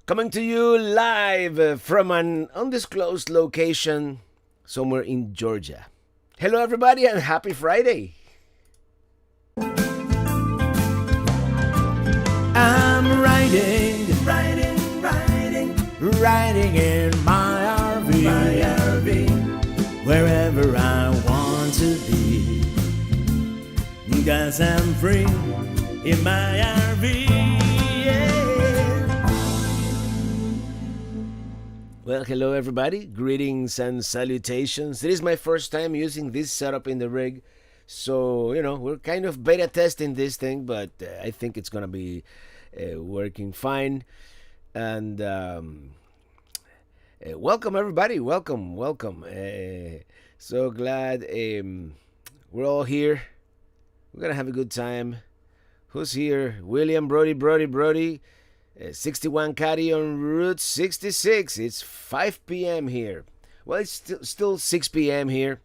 Coming to you live from an undisclosed location somewhere in Georgia. Hello, everybody, and happy Friday. I'm riding in my RV, wherever I want to be. 'Cause I'm free in my RV. Well, hello everybody. Greetings and salutations. It is my first time using this setup in the rig. So, we're kind of beta testing this thing, but I think it's going to be working fine. And welcome everybody. Welcome. So glad we're all here. We're going to have a good time. Who's here? William Brody. 61 Caddy on Route 66. It's 5 p.m. here. Well, it's still 6 p.m. here.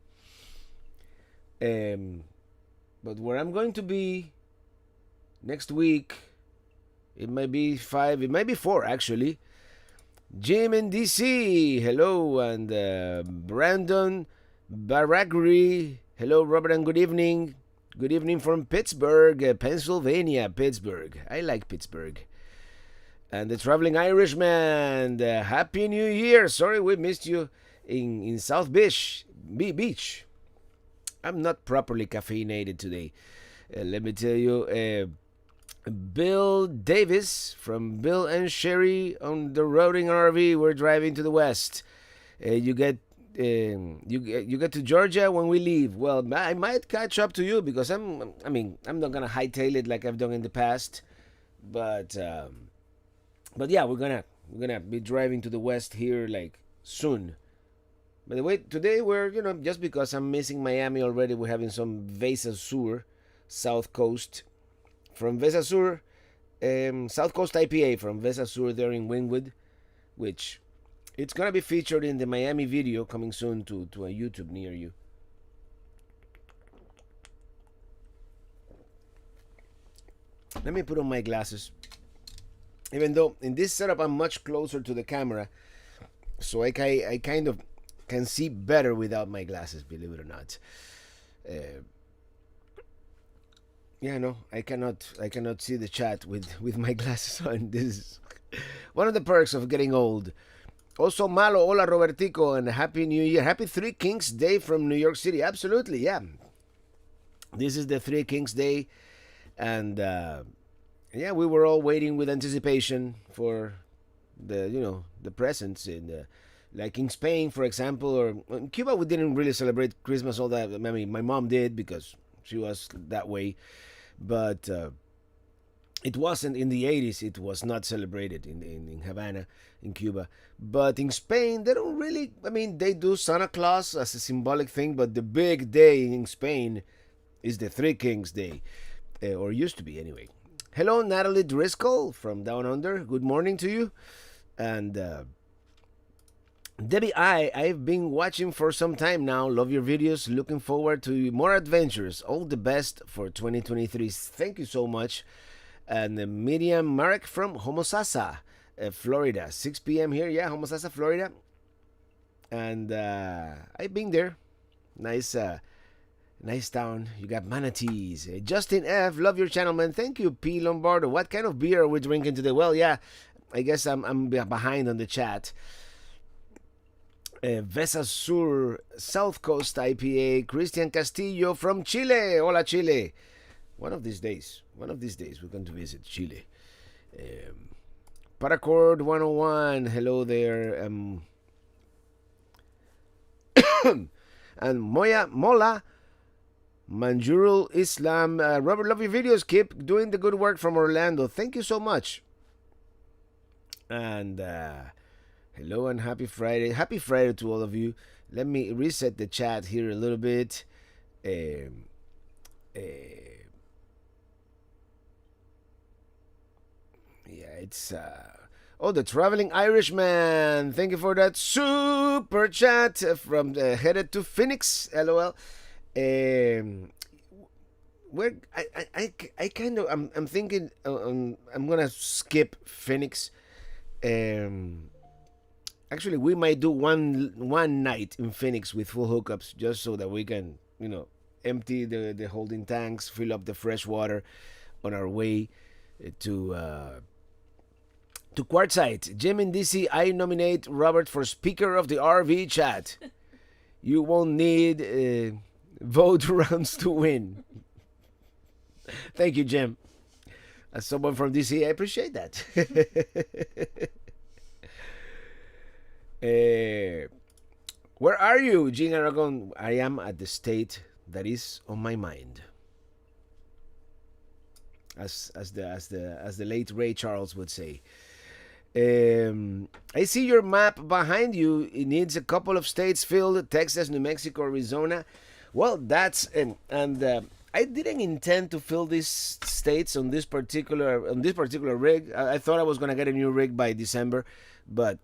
But where I'm going to be next week, it might be 5, it might be 4 actually. Jim in DC, hello. And Brandon Baragri, hello Robert, and good evening. Good evening from Pittsburgh, Pennsylvania. Pittsburgh. I like Pittsburgh. And the Traveling Irishman, Happy New Year. Sorry we missed you in South Beach. I'm not properly caffeinated today. Let me tell you, Bill Davis from Bill and Sherry on the Roading RV. We're driving to the west. You get to Georgia when we leave. Well, I might catch up to you because I'm not gonna hightail it like I've done in the past, but yeah, we're gonna be driving to the west here like soon. By the way, today we're just because I'm missing Miami already, we're having some Vesa Sur, South Coast from Vesa Sur, South Coast IPA from Vesa Sur there in Wynwood, which it's gonna be featured in the Miami video coming soon to a YouTube near you. Let me put on my glasses. Even though in this setup I'm much closer to the camera, so I kind of can see better without my glasses, believe it or not. I cannot see the chat with my glasses on. This is one of the perks of getting old. Also, Malo, hola Robertico, and Happy New Year. Happy Three Kings Day from New York City. Absolutely, yeah. This is the Three Kings Day, and yeah, we were all waiting with anticipation for the presents in like in Spain, for example, or in Cuba. We didn't really celebrate Christmas all that. I mean, my mom did because she was that way, but it wasn't in the 80s. It was not celebrated in Havana, in Cuba. But in Spain, they don't really. I mean, they do Santa Claus as a symbolic thing, but the big day in Spain is the Three Kings Day, or used to be anyway. Hello, Natalie Driscoll from Down Under. Good morning to you. And Debbie I've been watching for some time now. Love your videos. Looking forward to more adventures. All the best for 2023. Thank you so much. And Miriam Marek from Homosassa, Florida. 6 p.m. here. Yeah, Homosassa, Florida. And I've been there. Nice town. You got manatees. Justin F. Love your channel, man. Thank you, P. Lombardo. What kind of beer are we drinking today? Well, yeah, I guess I'm behind on the chat. Vesa Sur, South Coast IPA. Christian Castillo from Chile. Hola, Chile. One of these days we're going to visit Chile. Paracord 101. Hello there. And Mola. Manjurul Islam. Robert, love your videos. Keep doing the good work from Orlando. Thank you so much. And hello and happy Friday. Happy Friday to all of you. Let me reset the chat here a little bit. Yeah, it's oh, the Traveling Irishman. Thank you for that super chat from headed to Phoenix. LOL. Where I kind of I'm thinking I'm gonna skip Phoenix Um, Actually, we might do one night in Phoenix with full hookups, just so that we can, empty the holding tanks, fill up the fresh water on our way to Quartzsite. Jim in DC, I nominate Robert for Speaker of the RV Chat. You won't need vote rounds to win. Thank you, Jim. As someone from DC, I appreciate that. uh, where are you, Jean Aragon? I am at the state that is on my mind. As the late Ray Charles would say. I see your map behind you. It needs a couple of states filled: Texas, New Mexico, Arizona. Well, that's and I didn't intend to fill these states on this particular rig. I thought I was gonna get a new rig by December, but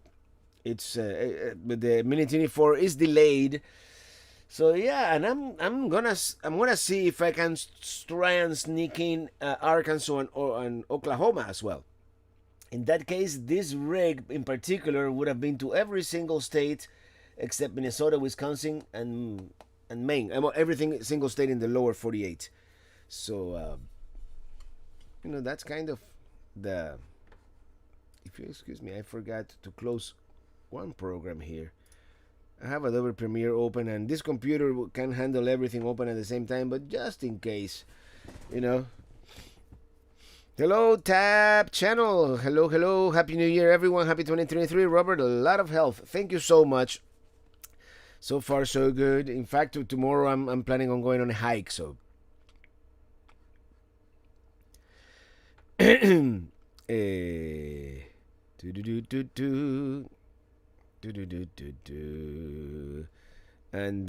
but the Minitini IV is delayed. So yeah, and I'm gonna see if I can try and sneak in Arkansas and Oklahoma as well. In that case, this rig in particular would have been to every single state except Minnesota, Wisconsin, and Maine. Everything single state in the lower 48. So that's kind of the. If you excuse me, I forgot to close one program here. I have Adobe Premiere open, and this computer can handle everything open at the same time. But just in case, you know. Hello, Tab Channel. Hello, hello. Happy New Year, everyone. Happy 2023. Robert, a lot of health. Thank you so much. So far, so good. In fact, tomorrow I'm planning on going on a hike. So, do do do do do do do do do. And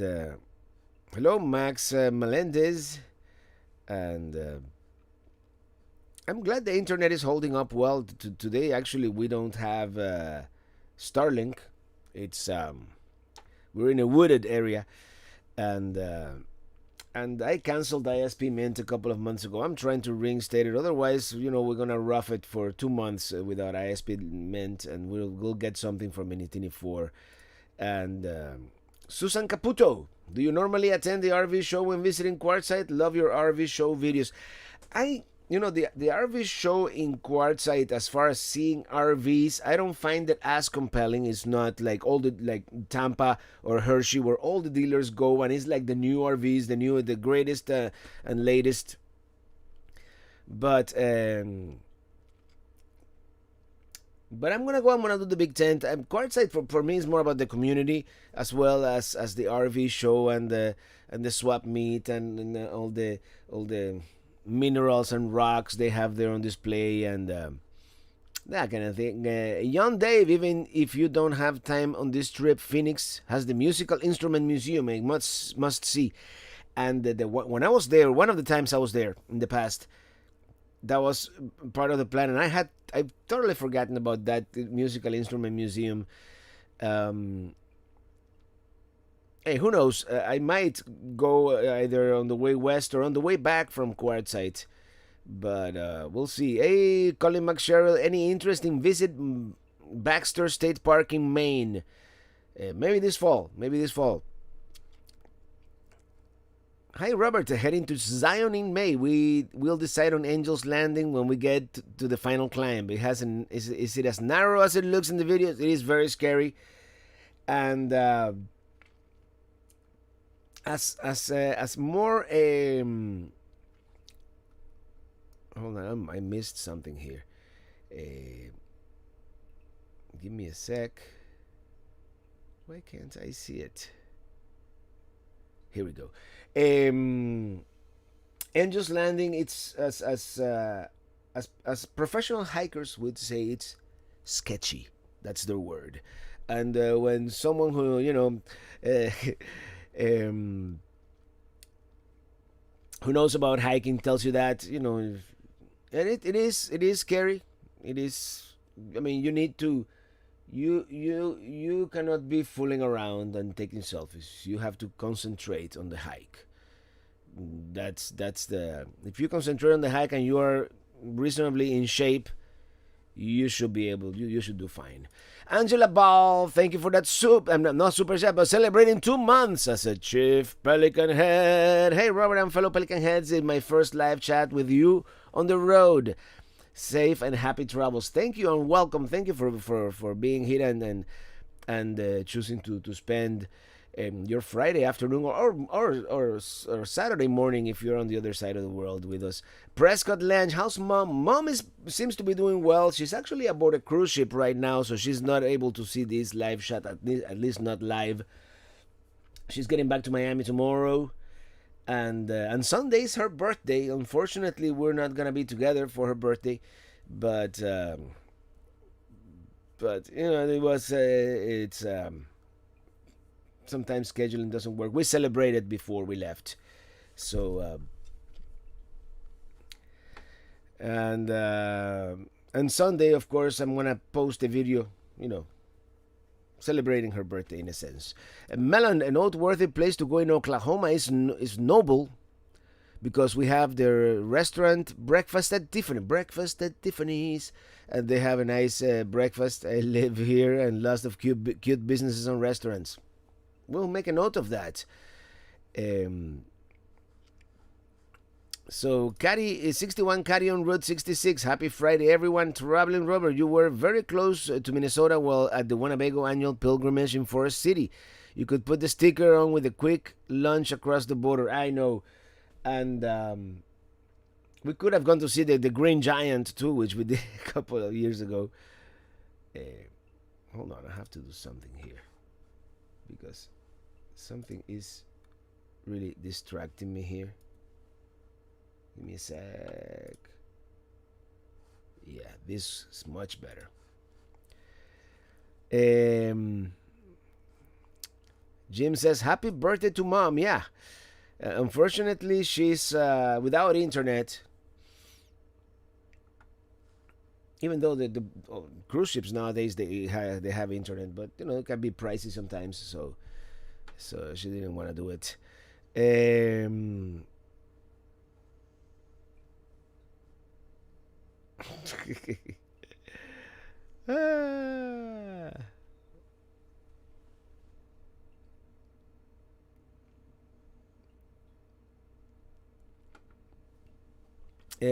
hello, Max Melendez. And I'm glad the internet is holding up well today. Actually, we don't have Starlink. It's we're in a wooded area, and I canceled ISP Mint a couple of months ago. I'm trying to reinstate it. Otherwise, we're gonna rough it for 2 months without ISP Mint, and we'll get something from Minitini IV. And Susan Caputo, do you normally attend the RV show when visiting Quartzsite? Love your RV show videos. The RV show in Quartzsite, as far as seeing RVs, I don't find it as compelling. It's not like all the like Tampa or Hershey, where all the dealers go and it's like the new RVs, the greatest and latest. But I'm gonna do the big tent. Quartzsite for me is more about the community as well as the RV show and the swap meet and all the minerals and rocks they have there on display and that kind of thing. Young Dave, even if you don't have time on this trip, Phoenix has the Musical Instrument Museum. A must see. And when I was there, one of the times I was there in the past, that was part of the plan, and I've totally forgotten about that Musical Instrument Museum. Hey, who knows? I might go either on the way west or on the way back from Quartzsite. But we'll see. Hey, Colin McSherrill, any interest in visit Baxter State Park in Maine? Maybe this fall. Hi, Robert. Heading to Zion in May. We will decide on Angel's Landing when we get to the final climb. Is it as narrow as it looks in the videos? It is very scary. And as more hold on, I missed something here. Give me a sec. Why can't I see it? Here we go. Angel's Landing. It's as professional hikers would say, it's sketchy. That's their word. And when someone who who knows about hiking tells you that, and it is scary. It is. I mean, you need to. You cannot be fooling around and taking selfies. You have to concentrate on the hike. That's the. If you concentrate on the hike and you are reasonably in shape, you should be able. You should do fine. Angela Ball, thank you for that soup. I'm not super chat, but celebrating 2 months as a chief Pelican Head. Hey, Robert and fellow Pelican Heads, in my first live chat with you on the road. Safe and happy travels. Thank you and welcome. Thank you for being here and choosing to spend your Friday afternoon or Saturday morning if you're on the other side of the world with us. Prescott Lange, how's mom? Mom seems to be doing well. She's actually aboard a cruise ship right now, so she's not able to see this live shot, at least not live. She's getting back to Miami tomorrow. And Sunday's her birthday. Unfortunately, we're not gonna be together for her birthday, but it was it's sometimes scheduling doesn't work. We celebrated before we left, so and Sunday, of course, I'm gonna post a video, celebrating her birthday in a sense. Melon, a noteworthy place to go in Oklahoma is Noble, because we have their restaurant Breakfast at Tiffany's, and they have a nice breakfast. I live here, and lots of cute businesses and restaurants. We'll make a note of that. So, Caddy is 61 Caddy on Route 66. Happy Friday, everyone. Traveling Robert, you were very close to Minnesota while at the Winnebago annual pilgrimage in Forest City. You could put the sticker on with a quick lunch across the border. I know. And we could have gone to see the Green Giant too, which we did a couple of years ago. Hold on, I have to do something here because something is really distracting me here. Give me a sec. Yeah, this is much better. Jim says, happy birthday to mom. Yeah. Unfortunately, she's without internet. Even though the cruise ships nowadays they have internet, but it can be pricey sometimes. So she didn't want to do it. Ah.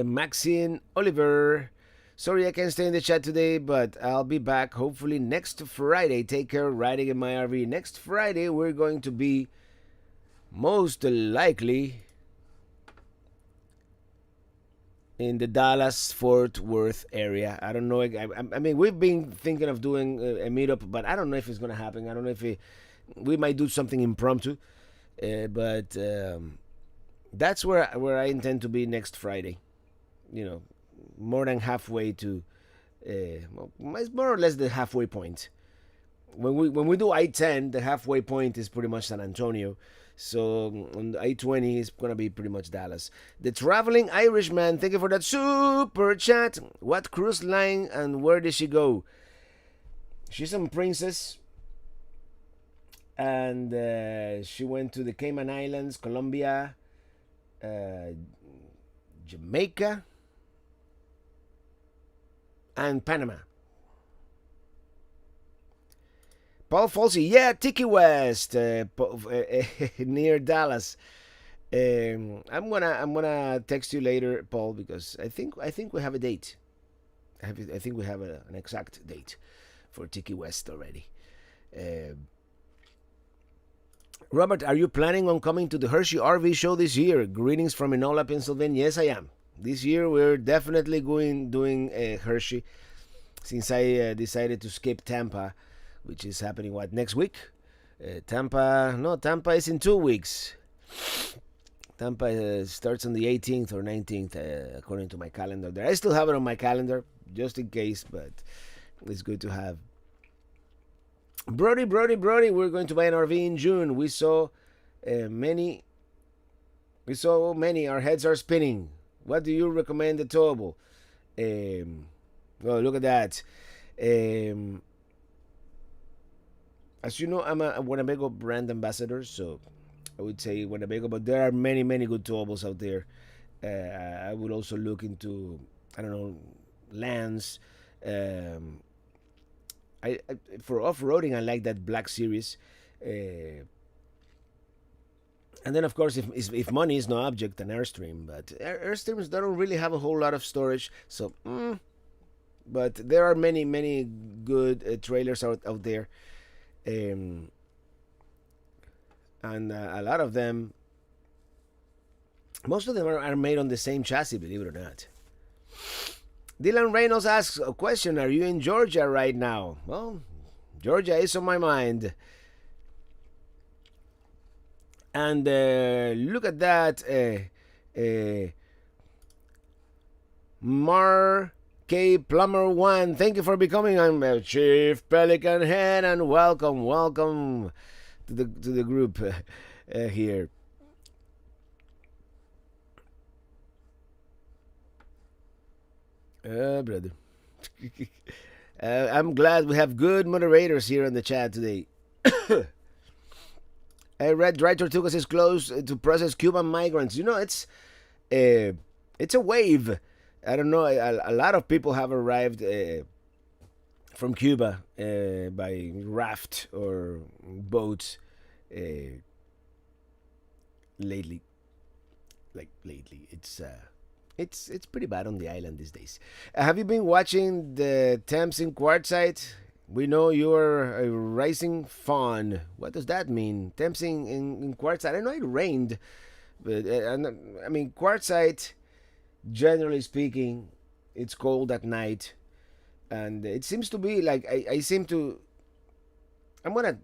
Maxine Oliver, sorry I can't stay in the chat today, but I'll be back hopefully next Friday. Take care, riding in my RV. Next Friday we're going to be most likely in the Dallas-Fort Worth area. I don't know. I mean, we've been thinking of doing a meetup, but I don't know if it's going to happen. I don't know if we might do something impromptu, but that's where I intend to be next Friday. More than halfway to, it's more or less the halfway point. When we do I-10, the halfway point is pretty much San Antonio. So on I-20 is gonna be pretty much Dallas. The Traveling Irishman, thank you for that super chat. What cruise line and where did she go? She's on Princess, and she went to the Cayman Islands, Colombia, Jamaica, and Panama. Paul Falsey, yeah, Tiki West, near Dallas. I'm gonna text you later, Paul, because I think we have a date. I think we have an exact date for Tiki West already. Robert, are you planning on coming to the Hershey RV show this year? Greetings from Enola, Pennsylvania. Yes, I am. This year we're definitely doing Hershey, since I decided to skip Tampa, which is happening next week. Tampa is in 2 weeks. Tampa starts on the 18th or 19th, according to my calendar there. I still have it on my calendar just in case, but it's good to have. Brody, we're going to buy an RV in June. We saw many. Our heads are spinning. What do you recommend the towable? Well, look at that. As you know, I'm a Winnebago brand ambassador, so I would say Winnebago, but there are many, many good towables out there. I would also look into, I don't know, Lance, Um, I for off-roading, I like that black series. Uh, and then, of course, if money is no object, an Airstream. But Airstreams don't really have a whole lot of storage. So, but there are many good trailers out there. Um, and a lot of them, most of them are made on the same chassis, believe it or not. Dylan Reynolds asks a question: are you in Georgia right now? Well, Georgia is on my mind. And look at that. Mar K Plumber 1. Thank you for becoming a Chief Pelican Head, and welcome to the group here. Brother. I'm glad we have good moderators here on the chat today. Red Dry Tortugas is closed to process Cuban migrants. You know, it's a wave. I don't know. A lot of people have arrived from Cuba by raft or boat lately. Like lately, it's pretty bad on the island these days. Have you been watching the Thames in Quartzite? We know you're a rising fawn. What does that mean? Thames in Quartzite. I know it rained, but I mean Quartzite. Generally speaking, it's cold at night, and it seems to be like I seem to. I'm gonna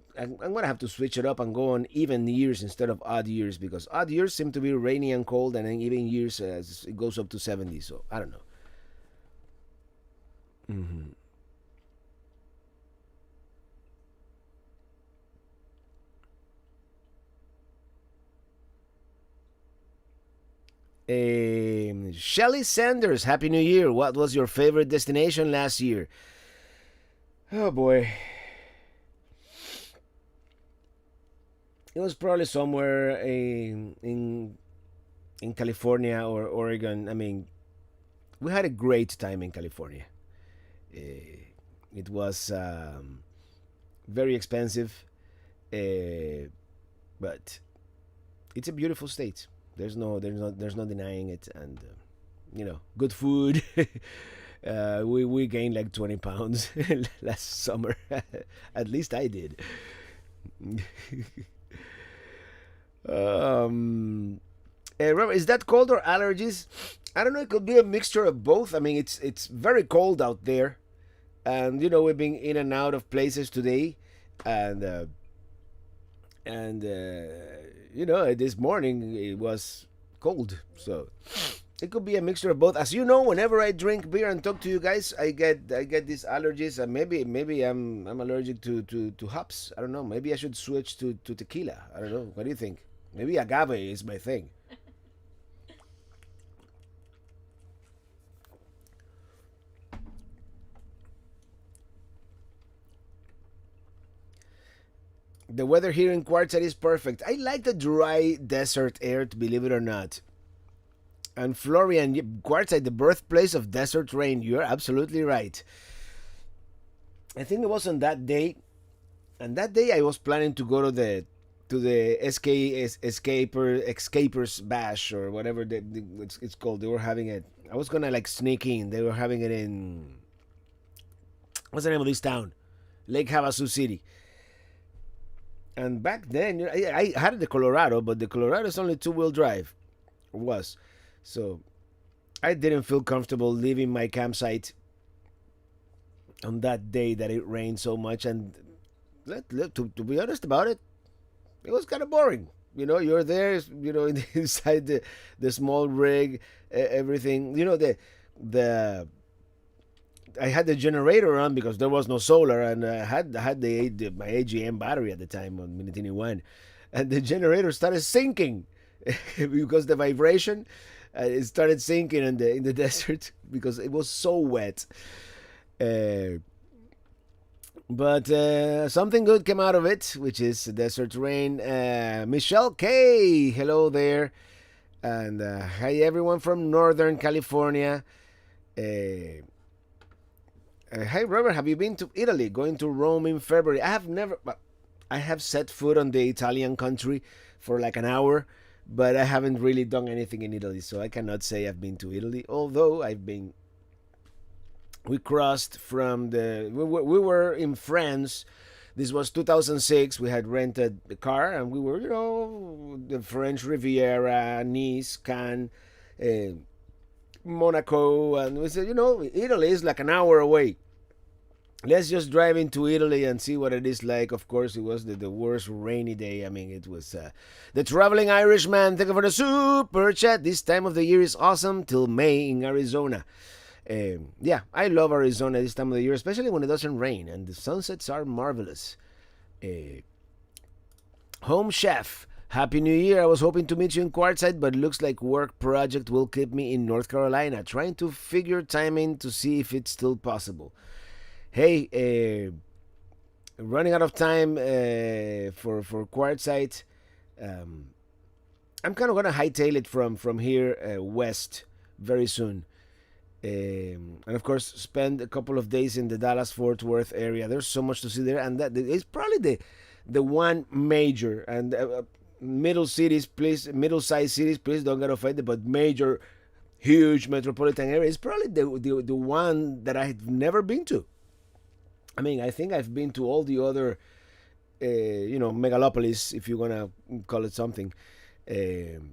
have to switch it up and go on even years instead of odd years, because odd years seem to be rainy and cold, and then even years it goes up to 70. So I don't know. Mm-hmm. Shelly Sanders, Happy New Year. What was your favorite destination last year? Oh boy, it was probably somewhere in California or Oregon. I mean, we had a great time in California. It was very expensive, but it's a beautiful state. There's no denying it, and good food. We gained like 20 pounds last summer. At least I did. um, Robert, is that cold or allergies? I don't know. It could be a mixture of both. I mean, it's very cold out there, and we've been in and out of places today, and this morning it was cold, so it could be a mixture of both. As you know, whenever I drink beer and talk to you guys, I get these allergies, and maybe I'm allergic to hops. I don't know. Maybe I should switch to tequila. I don't know. What do you think? Maybe agave is my thing. The weather here in Quartzsite is perfect. I like the dry desert air, to believe it or not. And Florian, Quartzsite, the birthplace of desert rain. You're absolutely right. I think it was on that day, and that day I was planning to go to the escapers bash, or whatever it's called. They were having it. I was gonna like sneak in. They were having it in, what's the name of this town? Lake Havasu City. And back then, I had the Colorado, but the Colorado is only two-wheel drive. Was. So I didn't feel comfortable leaving my campsite on that day that it rained so much. And to be honest about it, it was kind of boring. You're there, inside the small rig, everything. The I had the generator on because there was no solar, and I had my AGM battery at the time on Minitini I, and the generator started sinking because the vibration. It started sinking in the desert because it was so wet. Uh, but something good came out of it, which is desert rain. Michelle K, hello there, and hi everyone from Northern California. Hey Robert, have you been to Italy? Going to Rome in February. I have never. I have set foot on the Italian country for like an hour, but I haven't really done anything in Italy, so I cannot say I've been to Italy. Although I've been, we crossed from the, we were in France. This was 2006. We had rented the car, and we were, the French Riviera, Nice, Cannes, uh, Monaco, and we said, Italy is like an hour away. Let's just drive into Italy and see what it is like. Of course, it was the worst rainy day. I mean, it was the traveling Irishman. Thank you for the super chat. This time of the year is awesome till May in Arizona. Yeah, I love Arizona this time of the year, especially when it doesn't rain and the sunsets are marvelous. Uh, Home chef, Happy New Year. I was hoping to meet you in Quartzsite, but looks like work project will keep me in North Carolina. Trying to figure timing to see if it's still possible. Hey, running out of time for Quartzsite. Um, I'm kind of gonna hightail it from here west very soon, and of course spend a couple of days in the Dallas Fort Worth area. There's so much to see there, and that it's probably the one major and middle cities. Please, middle-sized cities. Please don't get offended, but major, huge metropolitan area is probably the one that I've never been to. I mean, I think I've been to all the other, megalopolis, if you're gonna call it something, in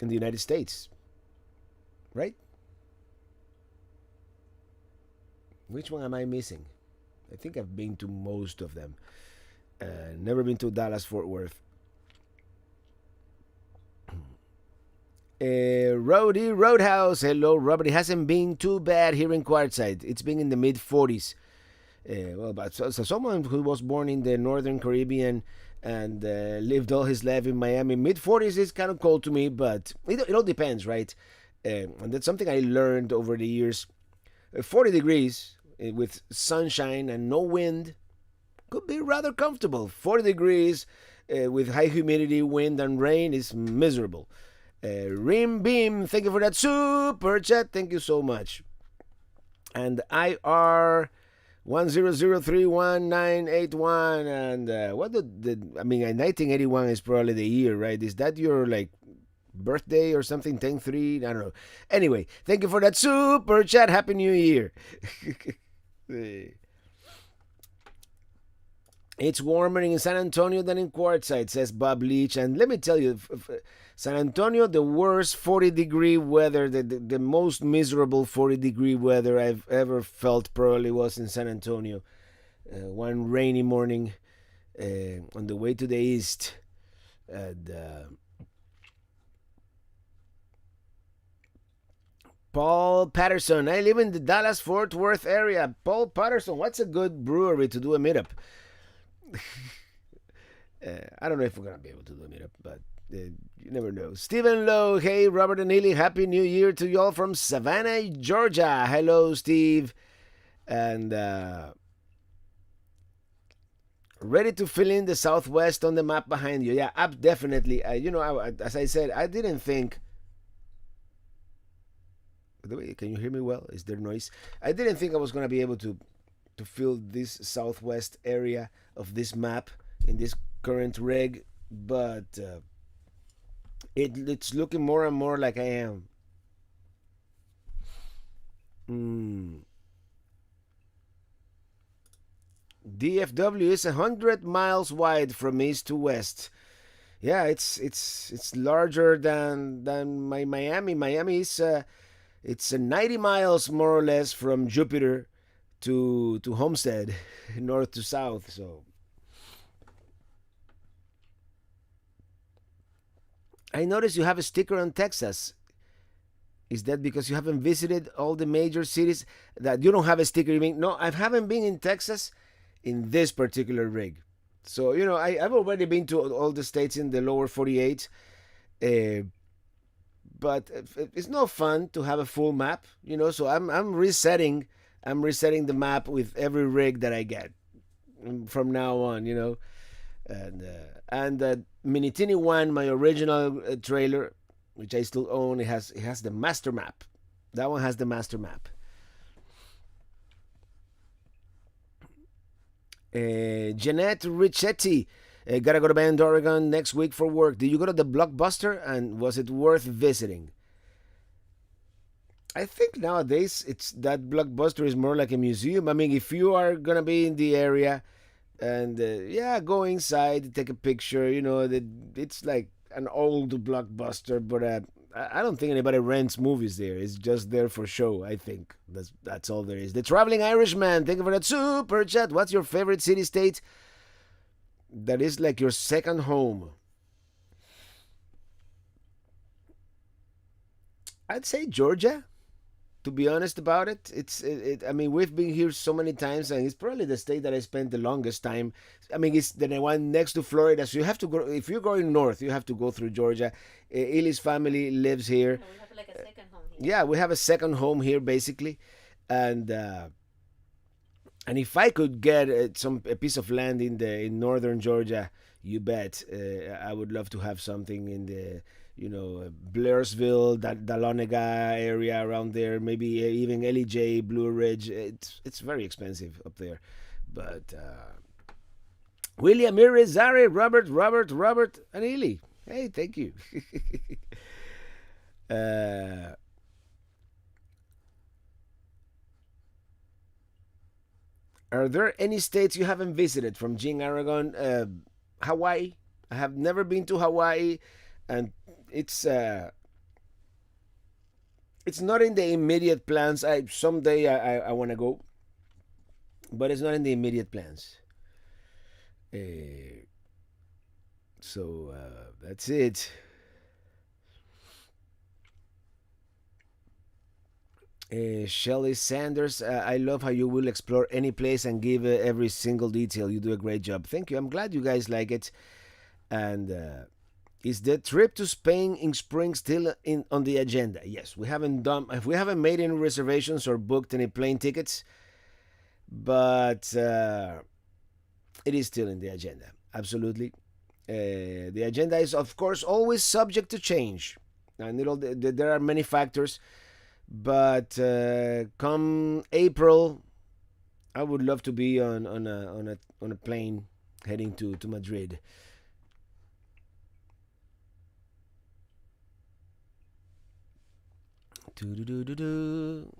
the United States, right? Which one am I missing? I think I've been to most of them. Never been to Dallas Fort Worth. Roadie Roadhouse, hello, Robert. It hasn't been too bad here in Quartzsite. It's been in the mid 40s. But so someone who was born in the Northern Caribbean and lived all his life in Miami, mid 40s is kind of cold to me, but it all depends, right? And that's something I learned over the years. 40 degrees with sunshine and no wind could be rather comfortable. 40 degrees with high humidity, wind, and rain is miserable. Rim Beam, thank you for that super chat. Thank you so much. And IR 1003191, and what I mean, 1981 is probably the year, right? Is that your like birthday or something? 10-3, I don't know. Anyway, thank you for that super chat. Happy New Year. It's warmer in San Antonio than in Quartzsite, says Bob Leach. And let me tell you, San Antonio, the worst 40-degree weather, the most miserable 40-degree weather I've ever felt probably was in San Antonio. One rainy morning on the way to the east. And, Paul Patterson, I live in the Dallas Fort Worth area. Paul Patterson, what's a good brewery to do a meetup? I don't know if we're gonna be able to do a meetup, but you never know. Stephen Lowe, hey Robert and Neely, happy New Year to y'all from Savannah, Georgia. Hello, Steve, and ready to fill in the Southwest on the map behind you. Yeah, definitely. As I said, I didn't think. By the way, can you hear me well? Is there noise? I didn't think I was gonna be able to fill this southwest area of this map in this current rig, but it's looking more and more like I am. DFW is 100 miles wide from east to west. Yeah, it's larger than my Miami. Miami is it's 90 miles more or less from Jupiter to Homestead, north to south. So I noticed you have a sticker on Texas. Is that because you haven't visited all the major cities that you don't have a sticker? You mean no? I haven't been in Texas in this particular rig. So I've already been to all the states in the lower 48. But it's no fun to have a full map. So I'm resetting. I'm resetting the map with every rig that I get from now on, and Minitini I, my original trailer, which I still own, it has the master map. That one has the master map. Jeanette Richetti. Gotta go to Bend, Oregon next week for work. Did you go to the Blockbuster and was it worth visiting? I think nowadays it's that Blockbuster is more like a museum. I mean, if you are gonna be in the area and yeah, go inside, take a picture. It's like an old Blockbuster, but I don't think anybody rents movies there. It's just there for show. I think that's all there is. The Traveling Irishman. Thank you for that super chat. What's your favorite city state that is like your second home? I'd say Georgia. To be honest about it, I mean, we've been here so many times, and it's probably the state that I spent the longest time. I mean, it's the one next to Florida, so you have to go. If you're going north, you have to go through Georgia. Ili's family lives here. We have like a second home here. Yeah, we have a second home here, basically, and if I could get a piece of land in northern Georgia, you bet I would love to have something in the Blairsville, that Dahlonega area around there. Maybe even LEJ, Blue Ridge. It's very expensive up there, but William Irizarry, Robert, and Ely. Hey, thank you. uh, Are there any states you haven't visited from Jing Aragon? Hawaii. I have never been to Hawaii, and it's uh, it's not in the immediate plans. I someday I want to go, but it's not in the immediate plans. Uh, so that's it. Shelly Sanders, I love how you will explore any place and give every single detail. You do a great job. Thank you. I'm glad you guys like it. And is the trip to Spain in spring still in on the agenda? Yes, we haven't done. If we haven't made any reservations or booked any plane tickets, but it is still in the agenda. Absolutely. The agenda is, of course, always subject to change, and there are many factors. But come April, I would love to be on a plane heading to Madrid. Do-do-do-do-do.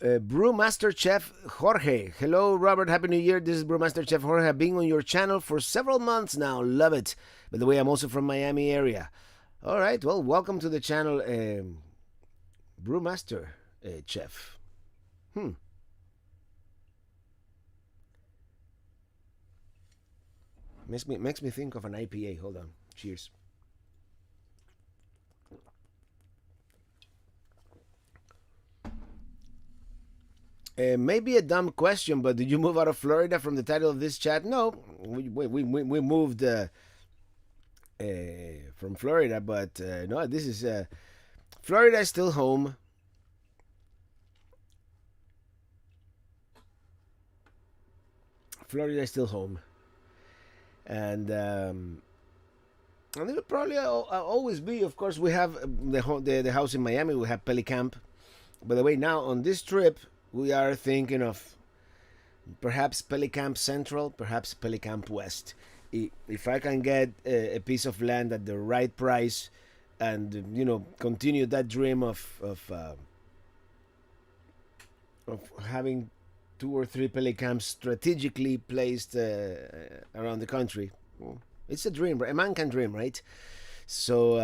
Brewmaster Chef Jorge. Hello, Robert. Happy New Year. This is Brewmaster Chef Jorge. I've been on your channel for several months now. Love it. By the way, I'm also from Miami area. All right. Well, welcome to the channel, Brewmaster Chef. Hmm. Makes me think of an IPA. Hold on. Cheers. Maybe a dumb question, but did you move out of Florida from the title of this chat? No, we moved from Florida, but no, this is Florida is still home. Florida is still home, and it will probably always be. Of course, we have the house in Miami. We have Pelicamp. By the way, now on this trip, we are thinking of perhaps Pelicamp Central, perhaps Pelicamp West. If I can get a piece of land at the right price, and continue that dream of having two or three Pelicamps strategically placed around the country, well, it's a dream. A man can dream, right? So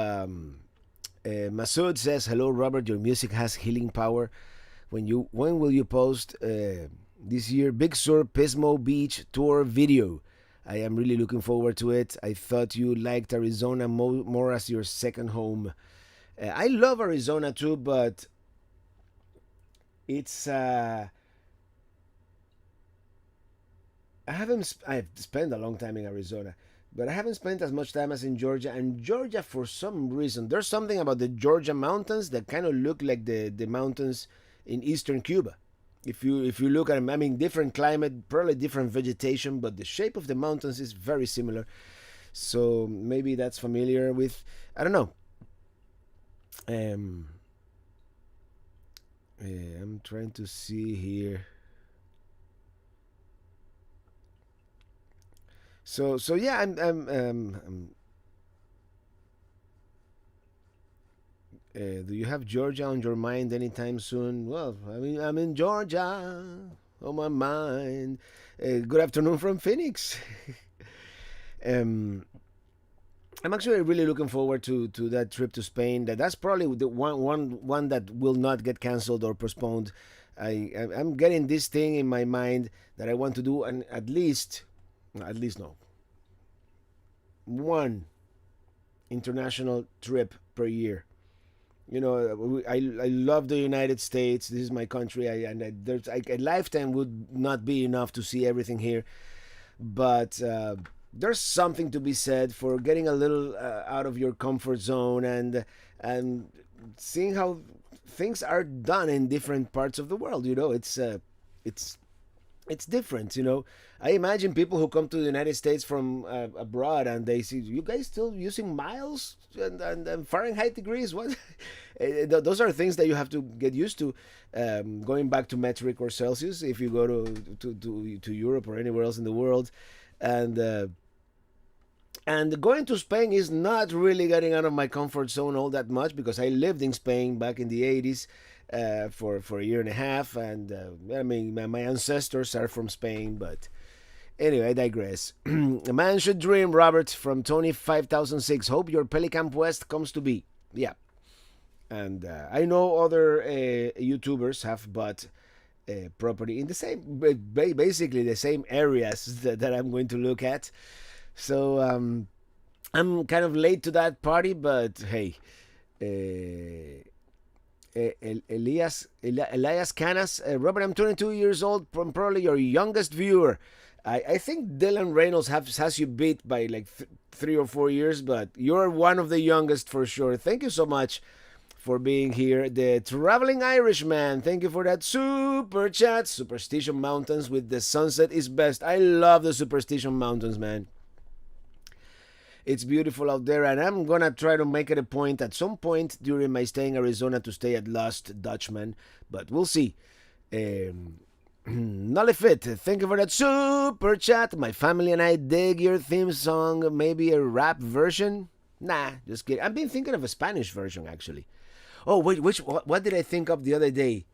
Masood says, "Hello, Robert. Your music has healing power. When will you post this year Big Sur Pismo Beach tour video? I am really looking forward to it. I thought you liked Arizona more as your second home. I love Arizona too, but it's I've spent a long time in Arizona, but I haven't spent as much time as in Georgia. And Georgia, for some reason, there's something about the Georgia mountains that kind of look like the mountains in eastern Cuba. If you look at them, I mean, different climate, probably different vegetation, but the shape of the mountains is very similar. So maybe that's familiar with. I don't know. Um, I'm trying to see here. So yeah, do you have Georgia on your mind anytime soon? Well, I mean, I'm in Georgia on my mind. Good afternoon from Phoenix. um, I'm actually really looking forward to that trip to Spain. That's probably the one that will not get canceled or postponed. I'm getting this thing in my mind that I want to do, and at least no, one international trip per year. You know, I love the United States. This is my country. There's a lifetime would not be enough to see everything here, but there's something to be said for getting a little out of your comfort zone and seeing how things are done in different parts of the world. You know, it's it's different. You know, I imagine people who come to the United States from abroad and they see you guys still using miles and Fahrenheit degrees. What? Those are things that you have to get used to. Going back to metric or Celsius, if you go to Europe or anywhere else in the world, and going to Spain is not really getting out of my comfort zone all that much because I lived in Spain back in the 80s for a year and a half. And I mean, my ancestors are from Spain, but anyway, I digress. A man should dream, Robert, from Tony 5006. Hope your Pelican West comes to be. Yeah. And I know other YouTubers have bought property in the same, basically the same areas that I'm going to look at. So I'm kind of late to that party, but hey, uh, Elias Canas, Robert, I'm 22 years old. I'm probably your youngest viewer. I think Dylan Reynolds has you beat by like 3 or 4 years, but you're one of the youngest for sure. Thank you so much for being here. The Traveling Irishman, thank you for that super chat. Superstition Mountains with the sunset is best. I love the Superstition Mountains, man. It's beautiful out there, and I'm gonna try to make it a point at some point during my stay in Arizona to stay at Lost Dutchman, but we'll see. Um, Nullifit, thank you for that super chat. My family and I dig your theme song. Maybe a rap version? Nah, just kidding. I've been thinking of a Spanish version actually. Oh wait, what did I think of the other day?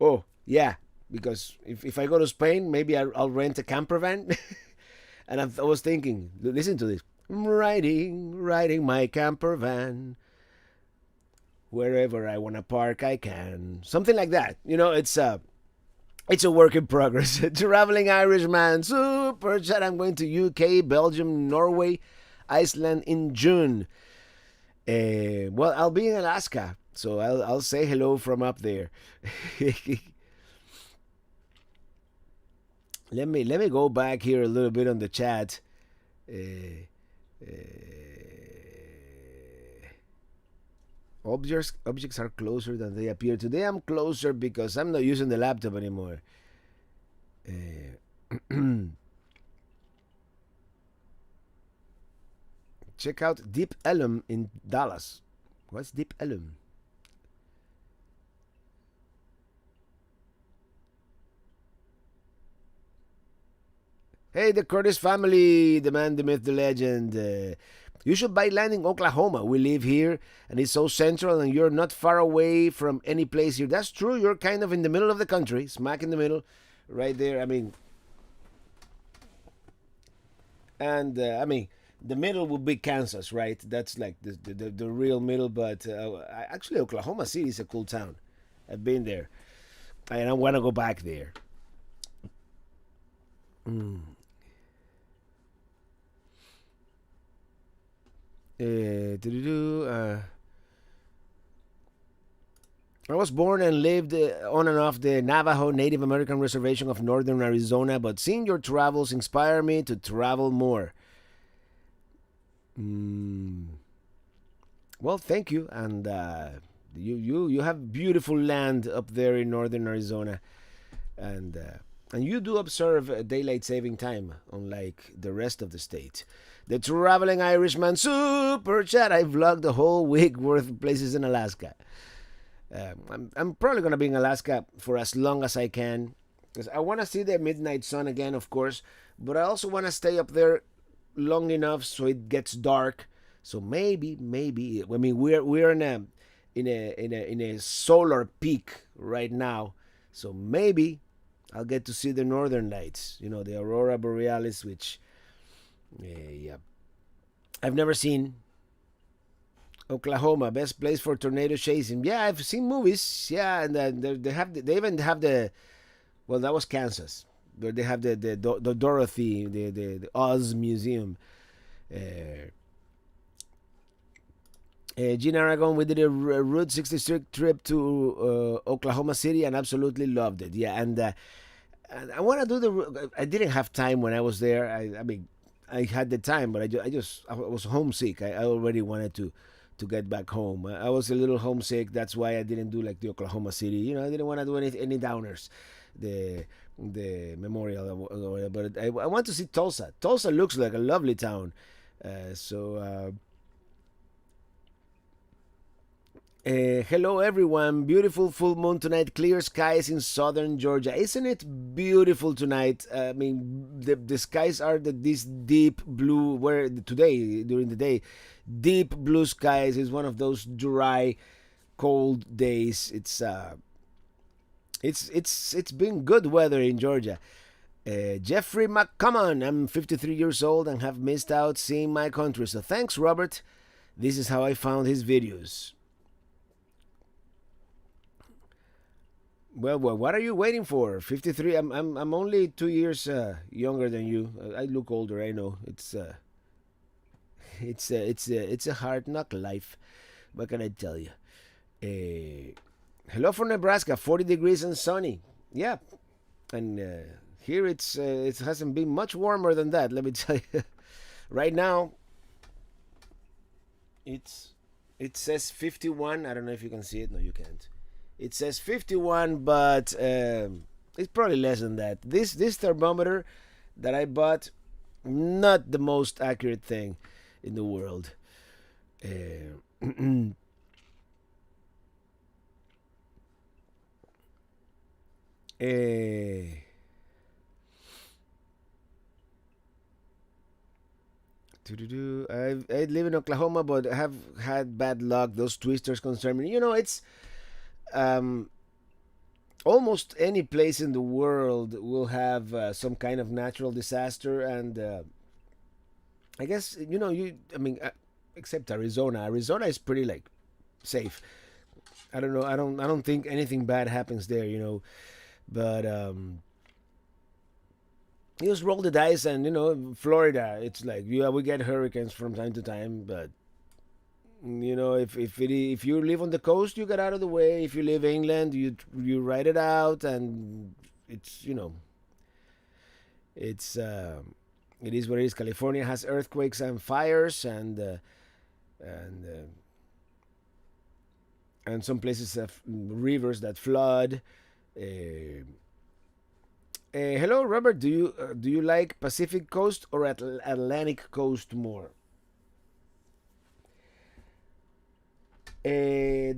Oh yeah, because if I go to Spain, maybe I'll rent a camper van. And I was thinking, listen to this. Riding my camper van wherever I want to park, I can. Something like that. You know, it's a work in progress. Traveling Irishman, super chat. I'm going to UK, Belgium, Norway, Iceland in June. Well, I'll be in Alaska, so I'll say hello from up there. Let me go back here a little bit on the chat. Uh, objects are closer than they appear. Today I'm closer because I'm not using the laptop anymore. Check out Deep Ellum in Dallas. What's Deep Ellum? Hey, the Curtis family, the man, the myth, the legend. You should buy land in Oklahoma. We live here, and it's so central, and you're not far away from any place here. That's true. You're kind of in the middle of the country, smack in the middle, right there. I mean, and I mean, the middle would be Kansas, right? That's like the real middle. But actually, Oklahoma City is a cool town. I've been there, and I want to go back there. Mm. I was born and lived on and off the Navajo Native American Reservation of northern Arizona, but seeing your travels inspire me to travel more. Mm, well, thank you, and you have beautiful land up there in northern Arizona, and you do observe daylight saving time, unlike the rest of the state. The Traveling Irishman super chat. I vlogged the whole week worth of places in Alaska. I'm probably gonna be in Alaska for as long as I can because I want to see the midnight sun again, of course. But I also want to stay up there long enough so it gets dark. So maybe. I mean, we're in a solar peak right now. So maybe I'll get to see the northern lights. You know, the aurora borealis, which yeah, I've never seen. Oklahoma, best place for tornado chasing. Yeah, I've seen movies. Yeah, and they even have the, well, that was Kansas, but they have the Dorothy, the Oz Museum. Uh, Gene Aragon, we did a Route 66 trip to Oklahoma City and absolutely loved it. Yeah, and I want to do the. I didn't have time when I was there. I mean, I had the time, but I was homesick. I already wanted to get back home. I was a little homesick. That's why I didn't do like the Oklahoma City. You know, I didn't want to do any downers. The memorial, but I want to see Tulsa. Tulsa looks like a lovely town. Hello everyone, beautiful full moon tonight, clear skies in southern Georgia. Isn't it beautiful tonight? I mean, the skies are this deep blue, where today, during the day, deep blue skies is one of those dry, cold days. It's been good weather in Georgia. Jeffrey McCummon, I'm 53 years old and have missed out seeing my country. So thanks, Robert. This is how I found his videos. Well, what are you waiting for? 53. I'm only 2 years younger than you. I look older. I know. It's a hard knock life. What can I tell you? Hello from Nebraska. 40 degrees and sunny. Yeah, and here it hasn't been much warmer than that. Let me tell you. Right now, it says 51. I don't know if you can see it. No, you can't. It says 51, but it's probably less than that. This thermometer that I bought, not the most accurate thing in the world. I live in Oklahoma, but I have had bad luck. Those twisters concern me. You know, it's um, almost any place in the world will have some kind of natural disaster, and I guess you know you. I mean, except Arizona. Arizona is pretty like safe. I don't know. I don't think anything bad happens there. You know, but you just roll the dice, and you know, Florida. It's like yeah, we get hurricanes from time to time, but you know, if you live on the coast, you get out of the way. If you live inland, you ride it out, and it's you know, it's it is what it is. California has earthquakes and fires, and and some places have rivers that flood. Uh, Hello, Robert. Do you like Pacific Coast or Atlantic Coast more? I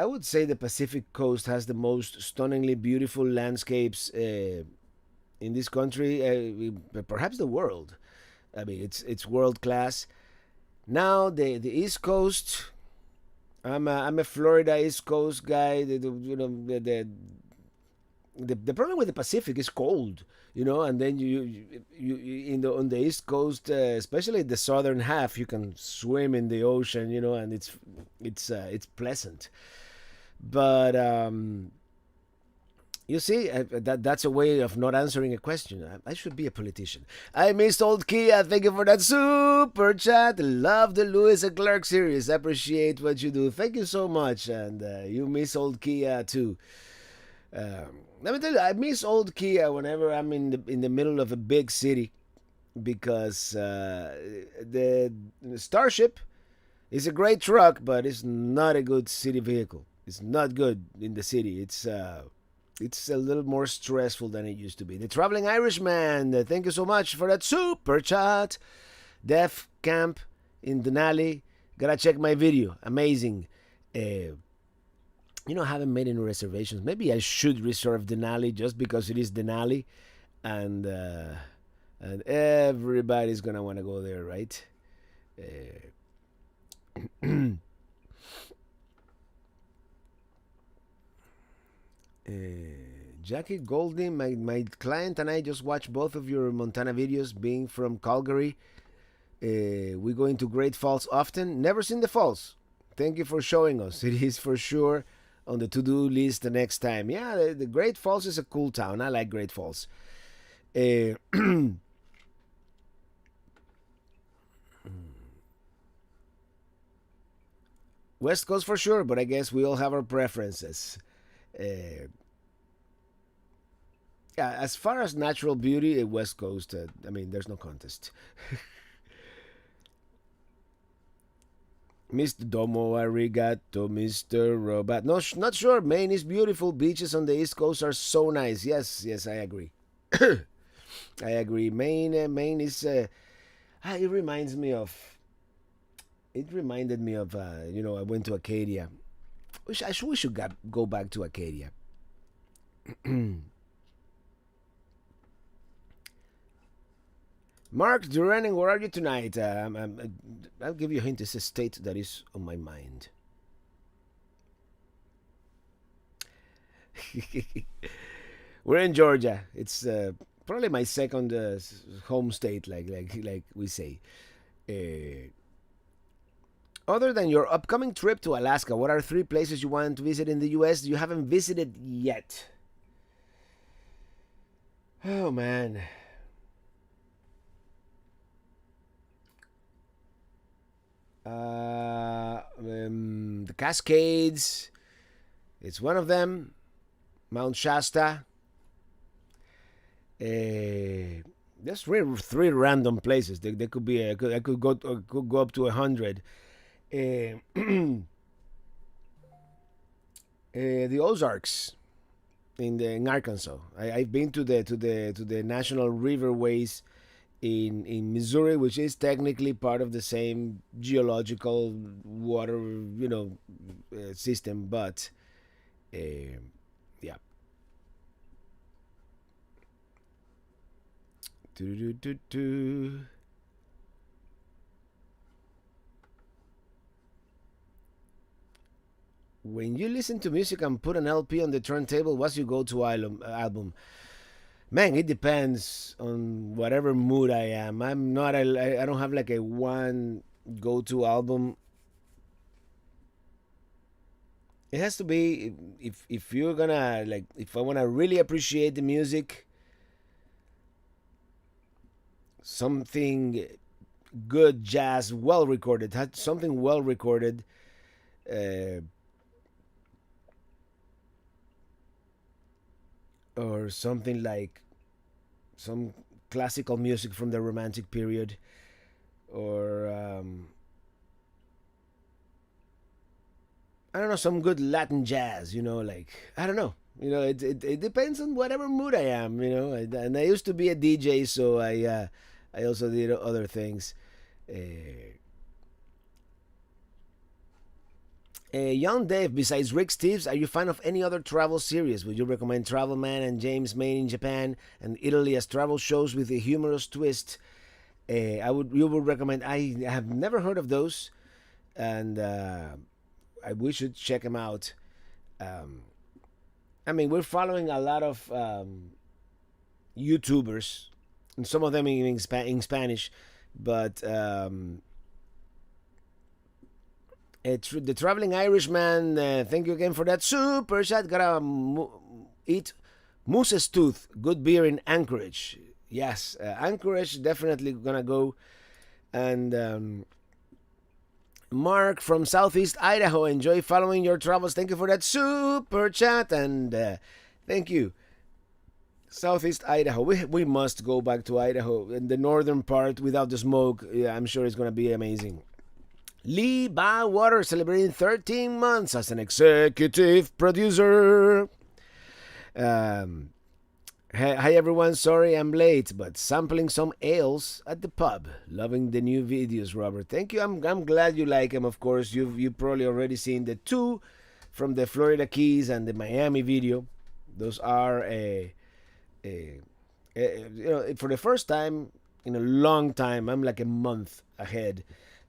would say the Pacific Coast has the most stunningly beautiful landscapes in this country, perhaps the world. I mean, it's world class. Now the East Coast. I'm a Florida East Coast guy. You know the problem with the Pacific is cold, you know, and then you in the on the East Coast, especially the southern half, you can swim in the ocean, you know, and it's pleasant. But you see, that's a way of not answering a question. I should be a politician. I missed old Kia. Thank you for that super chat. Love the Lewis and Clark series. Appreciate what you do. Thank you so much, and you miss old Kia too. Let me tell you, I miss old Kia whenever I'm in the middle of a big city because the Starship is a great truck, but it's not a good city vehicle. It's not good in the city. It's a little more stressful than it used to be. The Traveling Irishman, thank you so much for that super chat. Def Camp in Denali. Gotta check my video. Amazing. I haven't made any reservations. Maybe I should reserve Denali just because it is Denali, and everybody's gonna want to go there, right? Uh, Jackie Golding, my client and I just watched both of your Montana videos. Being from Calgary, we go into Great Falls often. Never seen the falls. Thank you for showing us. It is for sure on the to-do list the next time. Yeah, the Great Falls is a cool town. I like Great Falls. Uh, West Coast for sure, but I guess we all have our preferences. Uh, yeah, as far as natural beauty, West Coast. I mean, there's no contest. Mr. Domo Arigato, Mr. Robot. No, not sure. Maine is beautiful. Beaches on the East Coast are so nice. Yes, yes, I agree. I agree. Maine is. It reminds me of. It reminded me of. I went to Acadia. We should go back to Acadia. Mark Duranning, where are you tonight? I'll give you a hint. It's a state that is on my mind. We're in Georgia. It's probably my second home state, like we say. Uh, Other than your upcoming trip to Alaska, what are three places you want to visit in the U.S. you haven't visited yet? Oh man. The Cascades. It's one of them. Mount Shasta. Just three random places. They could be. I could go up to 100. The Ozarks in Arkansas. I've been to the national riverways in Missouri, which is technically part of the same geological water system, but uh, yeah. Do-do-do-do-do. When you listen to music and put an LP on the turntable, what's your go-to album? Man, it depends on whatever mood I am. I don't have like a one go-to album. It has to be if you're gonna like if I wanna really appreciate the music, something good jazz, well recorded, had something well recorded. Uh, or something like some classical music from the Romantic period, or I don't know, some good Latin jazz. Like I don't know. It depends on whatever mood I am. And I used to be a DJ, so I also did other things. Uh, Young Dave, besides Rick's tips, are you a fan of any other travel series? Would you recommend Travel Man and James Maine in Japan and Italy as travel shows with a humorous twist? You would recommend. I have never heard of those, and we should check them out. Um, I mean, we're following a lot of YouTubers, and some of them in Spanish, but the traveling Irishman. Thank you again for that super chat. Gotta eat Moose's Tooth. Good beer in Anchorage. Yes, Anchorage definitely gonna go. And Mark from Southeast Idaho. Enjoy following your travels. Thank you for that super chat. And thank you. Southeast Idaho. We must go back to Idaho in the northern part without the smoke. Yeah, I'm sure it's gonna be amazing. Lee Bywater celebrating 13 months as an executive producer. Um, Hi everyone, sorry I'm late, but sampling some ales at the pub. Loving the new videos, Robert. Thank you. I'm glad you like them. Of course, you've probably already seen the two from the Florida Keys and the Miami video. Those are for the first time in a long time. I'm like a month ahead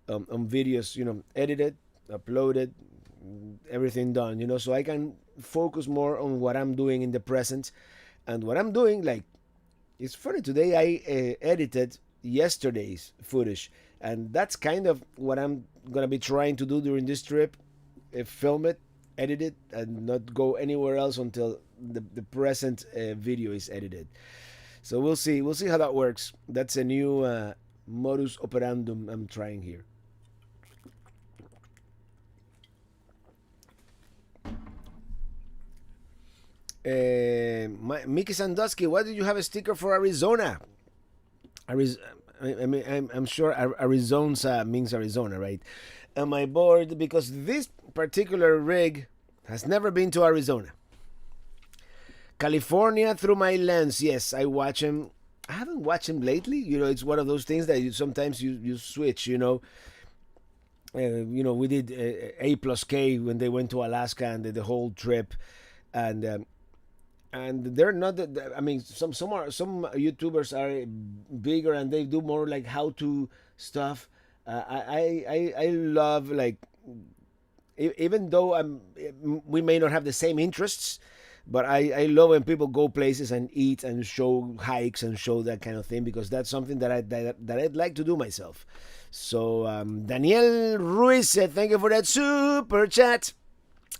on videos. Edited, uploaded, everything done. So I can focus more on what I'm doing in the present and what I'm doing. Like, it's funny, today I edited yesterday's footage, and that's kind of what I'm gonna be trying to do during this trip: film it, edit it, and not go anywhere else until the present video is edited. So we'll see how that works. That's a new modus operandum I'm trying here. Mickey Sandusky, why did you have a sticker for Arizona? Ariz- I mean, I'm sure Arizona means Arizona, right? Am I bored? Because this particular rig has never been to Arizona. California through my lens. Yes, I watch him. I haven't watched him lately. It's one of those things that sometimes you switch. We did A plus K when they went to Alaska and did the whole trip, and they're not. I mean, some YouTubers are bigger and they do more like how to stuff. I love, like, even though we may not have the same interests, but I love when people go places and eat and show hikes and show that kind of thing, because that's something that I'd like to do myself. So Daniel Ruiz said, "Thank you for that super chat."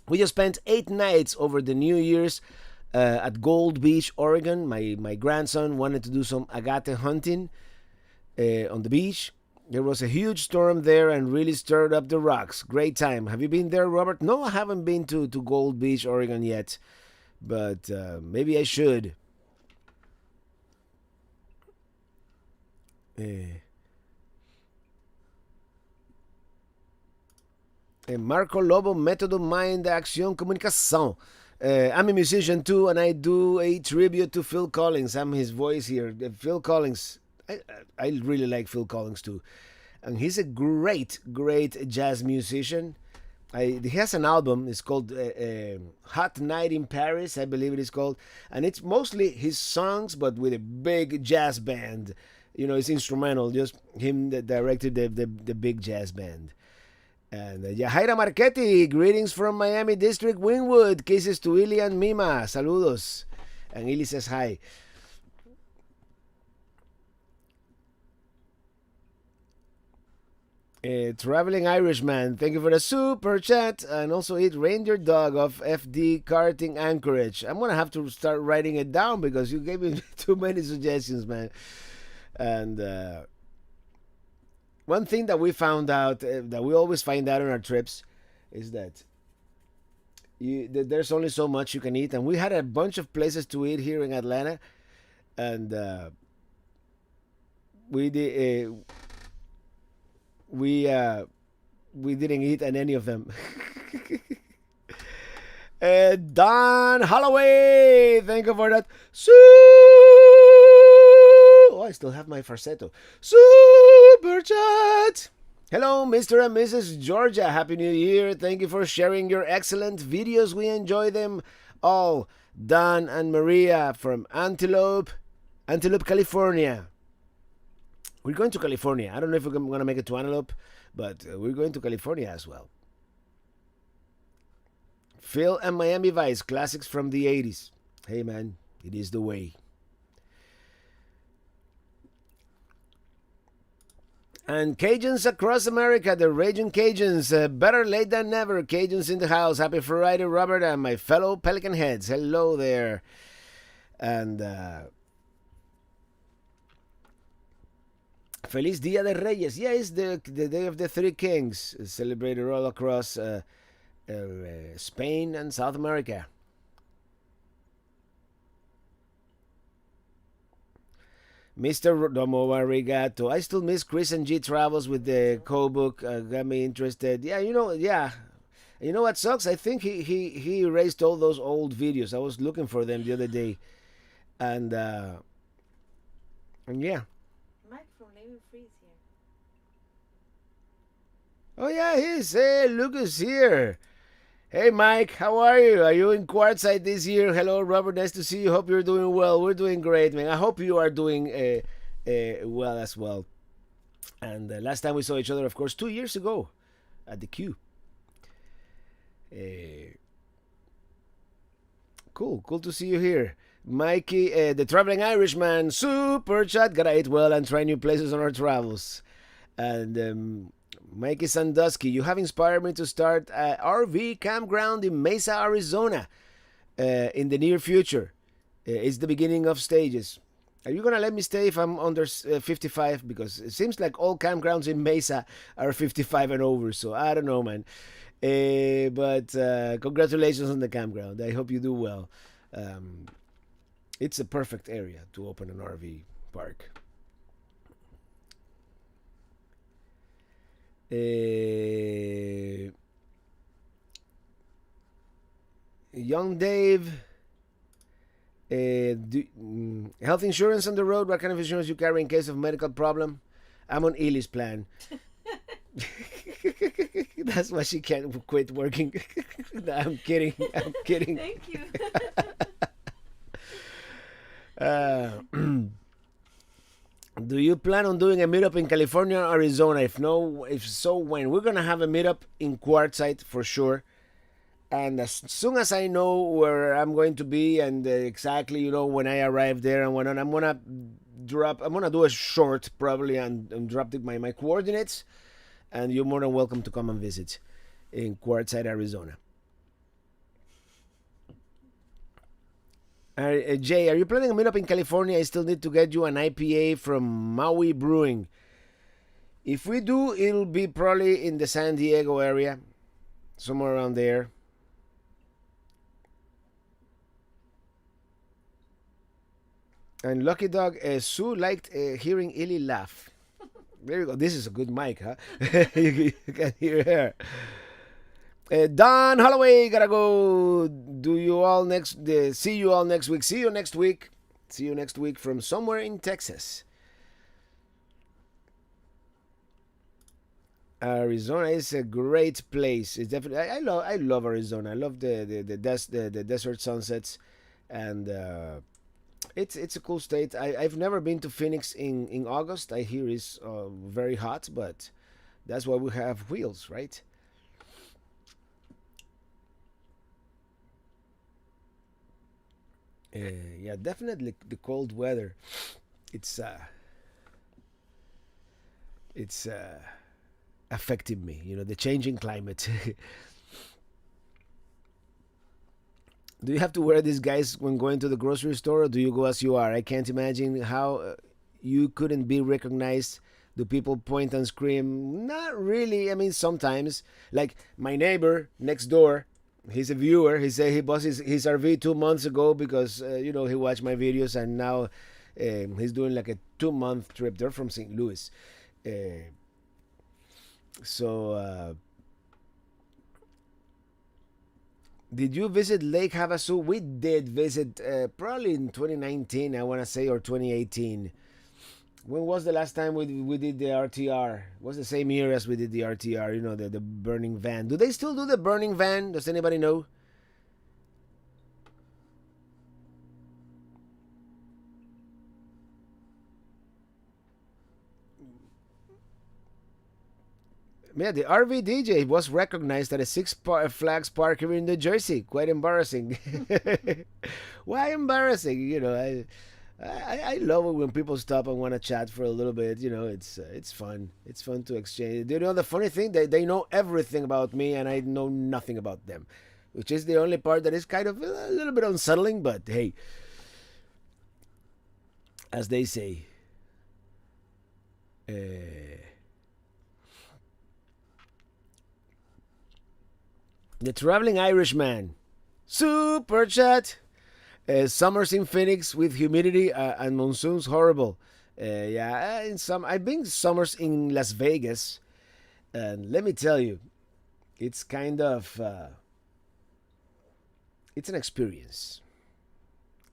We just spent 8 nights over the New Year's at Gold Beach, Oregon. My grandson wanted to do some agate hunting on the beach. There was a huge storm there and really stirred up the rocks. Great time. Have you been there, Robert? No, I haven't been to Gold Beach, Oregon yet, but maybe I should. Uh, Marco Lobo, método mind, acción, comunicação. I'm a musician too, and I do a tribute to Phil Collins. I'm his voice here. Phil Collins. I really like Phil Collins too, and he's a great, great jazz musician. He has an album. It's called "Hot Night in Paris," I believe it is called, and it's mostly his songs, but with a big jazz band. It's instrumental. Just him that directed the big jazz band. And Yahaira Marchetti, greetings from Miami District, Wynwood. Kisses to Ili and Mima. Saludos. And Ili says hi. Traveling Irishman, thank you for the super chat. And also Eat Reindeer Dog of FD Karting Anchorage. I'm going to have to start writing it down because you gave me too many suggestions, man. And one thing that we found out, that we always find out on our trips, is that there's only so much you can eat. And we had a bunch of places to eat here in Atlanta. And we did... we didn't eat at any of them. Don Holloway, thank you for that. Oh, I still have my falsetto. Super chat. Hello, Mr. and Mrs. Georgia. Happy New Year. Thank you for sharing your excellent videos. We enjoy them all. Don and Maria from Antelope, California. We're going to California. I don't know if we're going to make it to Antelope, but we're going to California as well. Phil and Miami Vice, classics from the 80s. Hey, man, it is the way. And Cajuns across America, the Raging Cajuns. Better late than never. Cajuns in the house. Happy Friday, Robert, and my fellow Pelican heads. Hello there. And Feliz Dia de Reyes. Yeah, it's the Day of the Three Kings. It's celebrated all across Spain and South America. Mr. Domo Arigato. I still miss Chris and G travels with the co-book. Got me interested. Yeah, yeah. You know what sucks? I think he erased all those old videos. I was looking for them the other day, and yeah. Mike from Navy Freeze here. Oh yeah, he's hey, Lucas here. Hey Mike, how are you? Are you in Quartzsite this year? Hello, Robert. Nice to see you. Hope you're doing well. We're doing great, man. I hope you are doing well as well. And last time we saw each other, of course, 2 years ago at the Q. Uh, cool to see you here. Mikey, the traveling Irishman, super chat. Gotta eat well and try new places on our travels. And Mikey Sandusky, you have inspired me to start a RV campground in Mesa, Arizona, in the near future. It's the beginning of stages. Are you gonna let me stay if I'm under 55? Because it seems like all campgrounds in Mesa are 55 and over. So I don't know, man. But congratulations on the campground. I hope you do well. Um, it's a perfect area to open an RV park. Uh, Young Dave, health insurance on the road. What kind of insurance you carry in case of medical problem? I'm on Ely's plan. That's why she can't quit working. No, I'm kidding. I'm kidding. Thank you. Uh, do you plan on doing a meetup in California or Arizona? If no, if so, when? We're gonna have a meetup in Quartzsite for sure. And as soon as I know where I'm going to be and exactly, when I arrive there and whatnot, I'm gonna drop. I'm gonna do a short probably and drop my coordinates. And you're more than welcome to come and visit in Quartzsite, Arizona. Jay, are you planning a meetup in California? I still need to get you an IPA from Maui Brewing. If we do, it'll be probably in the San Diego area, somewhere around there. And Lucky Dog, Sue liked hearing Illy laugh. There you go. This is a good mic, huh? You can hear her. Don Holloway, gotta go. Do you all next? See you all next week. See you next week. See you next week from somewhere in Texas. Arizona is a great place. It's definitely. I love Arizona. I love the desert sunsets, and it's a cool state. I've never been to Phoenix in August. I hear it's very hot, but that's why we have wheels, right? Yeah, definitely the cold weather. It's it's affecting me. The changing climate. Do you have to wear these guys when going to the grocery store, or do you go as you are? I can't imagine how you couldn't be recognized. Do people point and scream? Not really. I mean, sometimes. Like my neighbor next door, he's a viewer. He said he bought his RV 2 months ago because, he watched my videos and now he's doing like a 2 month trip. They're from St. Louis. Uh, so did you visit Lake Havasu? We did visit probably in 2019, I want to say, or 2018. When was the last time we did the RTR? It was the same year as we did the RTR, the burning van. Do they still do the burning van? Does anybody know? Yeah, the RV DJ was recognized at a Flags Park here in New Jersey. Quite embarrassing. Why embarrassing? I love it when people stop and want to chat for a little bit. It's fun. It's fun to exchange. The funny thing? They know everything about me and I know nothing about them, which is the only part that is kind of a little bit unsettling. But hey, as they say, uh, the traveling Irishman, super chat. Summers in Phoenix with humidity and monsoons horrible. Yeah, in some I've been summers in Las Vegas, and let me tell you, it's kind of it's an experience.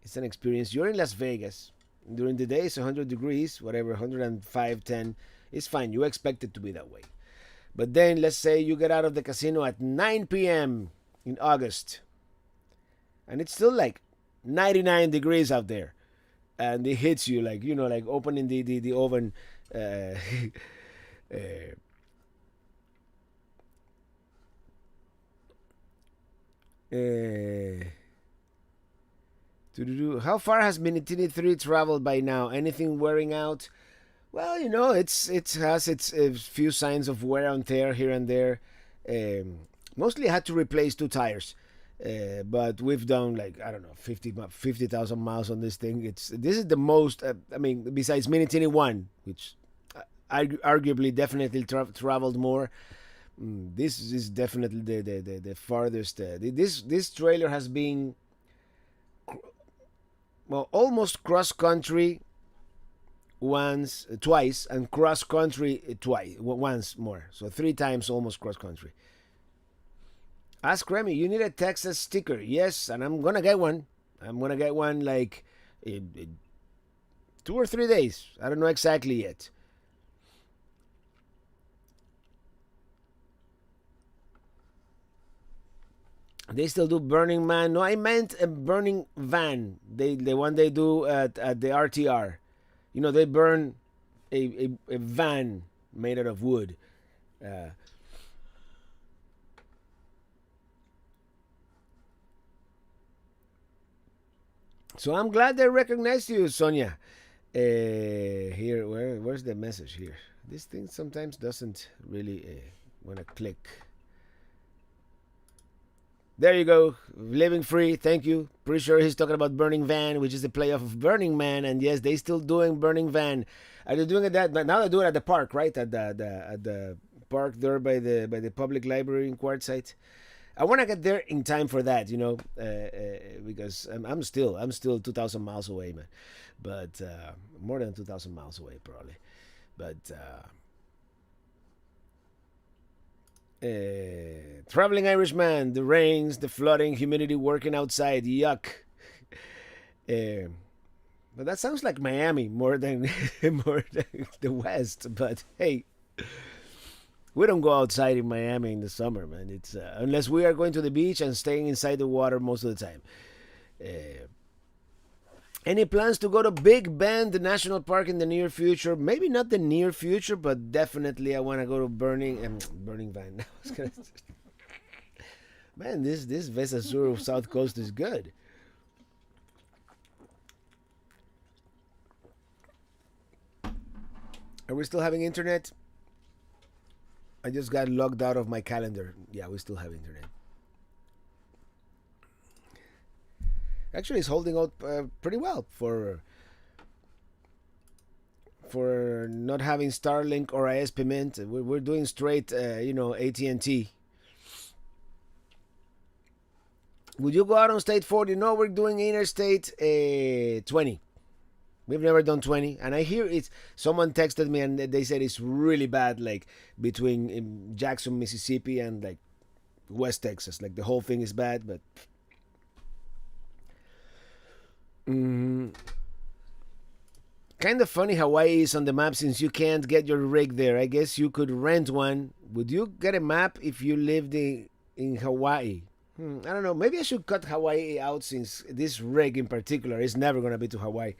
It's an experience. You're in Las Vegas. During the day, it's 100 degrees, whatever, 105, 10. It's fine. You expect it to be that way. But then, let's say you get out of the casino at 9 p.m. in August, and it's still like 99 degrees out there. And it hits you like, like opening the oven. Uh, uh, uh, How far has Minitini III traveled by now? Anything wearing out? Well, it has its few signs of wear and tear here and there. Mostly had to replace two tires, but we've done like I don't know 50,000 miles on this thing. This is the most. I mean, besides Minitini I, which arguably definitely traveled more. This is definitely the farthest. This trailer has been well almost cross country twice, and cross country twice, once more. So three times almost cross country. Ask Remy, you need a Texas sticker. Yes, and I'm gonna get one. I'm gonna get one like in 2 or 3 days. I don't know exactly yet. They still do Burning Man. No, I meant a Burning Van. The one they do at the RTR. They burn a van made out of wood. Uh, so I'm glad they recognized you, Sonia. Here, where's the message here? This thing sometimes doesn't really want to click. There you go. Living Free. Thank you. Pretty sure he's talking about Burning Van, which is the playoff of Burning Man. And yes, they still doing Burning Van. Are they doing it that? But now they do it at the park, right? At the park there by the public library in Quartzsite. I want to get there in time for that, because I'm still 2,000 miles away, man. But more than 2,000 miles away, probably. But traveling Irishman, the rains, the flooding, humidity, working outside, yuck. But that sounds like Miami more than more than the West. But hey, we don't go outside in Miami in the summer, man. It's unless we are going to the beach and staying inside the water most of the time. Uh, any plans to go to Big Bend National Park in the near future? Maybe not the near future, but definitely I want to go to Burning Van. Man, this Vesa Sur South Coast is good. Are we still having internet? I just got logged out of my calendar. Yeah, we still have internet. Actually, it's holding out pretty well for not having Starlink or ISP Mint. We're doing straight, AT&T. Would you go out on State 40? No, we're doing Interstate 20. We've never done 20, and I hear it's. Someone texted me and they said it's really bad, like between Jackson, Mississippi, and like West Texas. Like the whole thing is bad, but. Mm, kind of funny Hawaii is on the map since you can't get your rig there. I guess you could rent one. Would you get a map if you lived in Hawaii? I don't know. Maybe I should cut Hawaii out since this rig in particular is never going to be to Hawaii.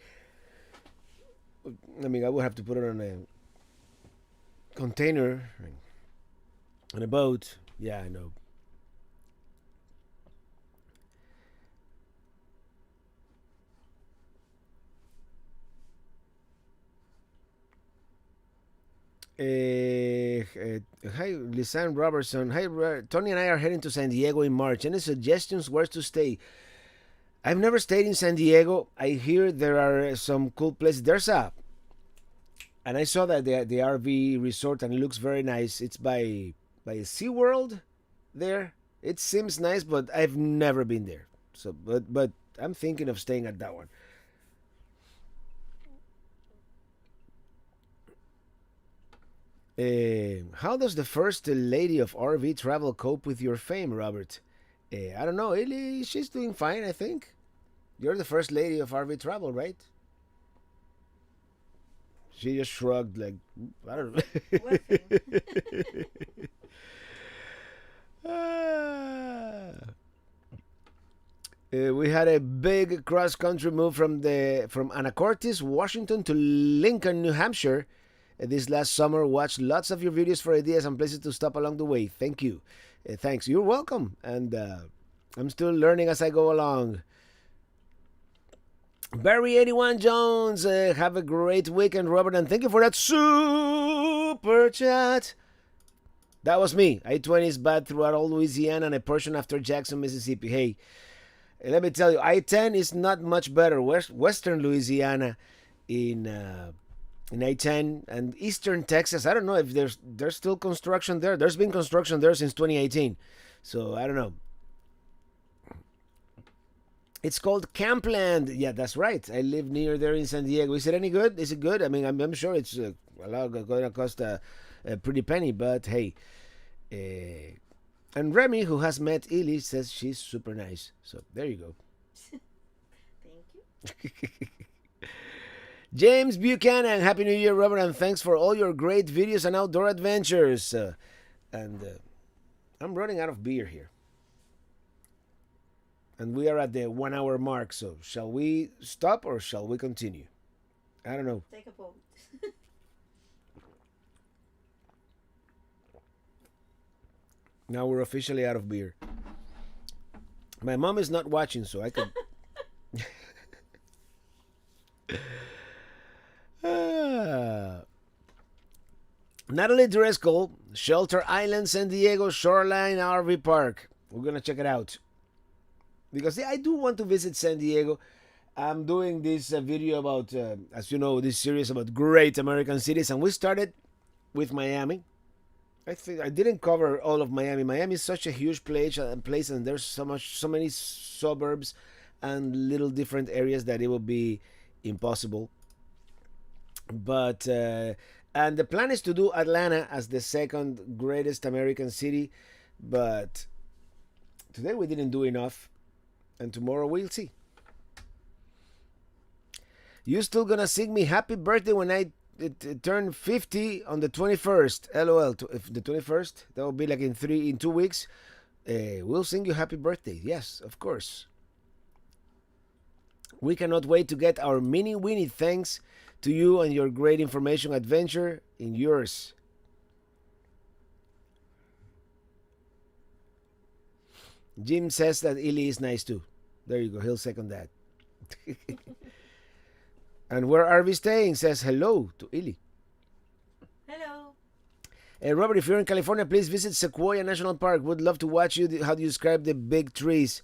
I mean, I would have to put it on a container, on a boat. Yeah, I know. Hi, Lisanne Robertson. Hi, Tony and I are heading to San Diego in March. Any suggestions where to stay? I've never stayed in San Diego. I hear there are some cool places. And I saw that the RV resort, and it looks very nice. It's by SeaWorld there. It seems nice, but I've never been there. So, but I'm thinking of staying at that one. How does the first lady of RV travel cope with your fame, Robert? I don't know. She's doing fine, I think. You're the first lady of RV travel, right? She just shrugged, like, I don't What thing? know. We had a big cross-country move from Anacortes, Washington to Lincoln, New Hampshire. This last summer, watched lots of your videos for ideas and places to stop along the way. Thank you. Thanks. You're welcome. And I'm still learning as I go along. Barry81 Jones, have a great weekend, Robert, and thank you for that super chat. That was me. I-20 is bad throughout all Louisiana and a portion after Jackson, Mississippi. Hey, let me tell you, I-10 is not much better. Western Louisiana in I-10 and Eastern Texas. I don't know if there's still construction there. There's been construction there since 2018, so I don't know. It's called Campland. Yeah, that's right. I live near there in San Diego. Is it any good? Is it good? I mean, I'm sure it's a lot going to cost a pretty penny, but hey. And Remy, who has met Illy, says she's super nice. So there you go. Thank you. James Buchanan, Happy New Year, Robert, and thanks for all your great videos and outdoor adventures. And I'm running out of beer here. And we are at the 1 hour mark, so shall we stop or shall we continue? I don't know. Take a vote. Now we're officially out of beer. My mom is not watching, so I could. Natalie Driscoll, Shelter Island, San Diego Shoreline RV Park. We're gonna check it out because yeah, I do want to visit San Diego. I'm doing this video about, as you know, this series about great American cities, and we started with Miami. I think I didn't cover all of Miami. Miami is such a huge place, and there's so many suburbs and little different areas that it will be impossible. But and the plan is to do Atlanta as the second greatest American city, but today we didn't do enough, and tomorrow we'll see. You still gonna sing me happy birthday when I turn 50 on the 21st? LOL. If the 21st, that will be like in 2 weeks. We'll sing you happy birthday. Yes, of course. We cannot wait to get our mini Winnie. Thanks to you and your great information adventure in yours. Jim says that Illy is nice too. There you go. He'll second that. And where are we staying? Says hello to Illy. Hello. Robert, if you're in California, please visit Sequoia National Park. Would love to watch you how you describe the big trees.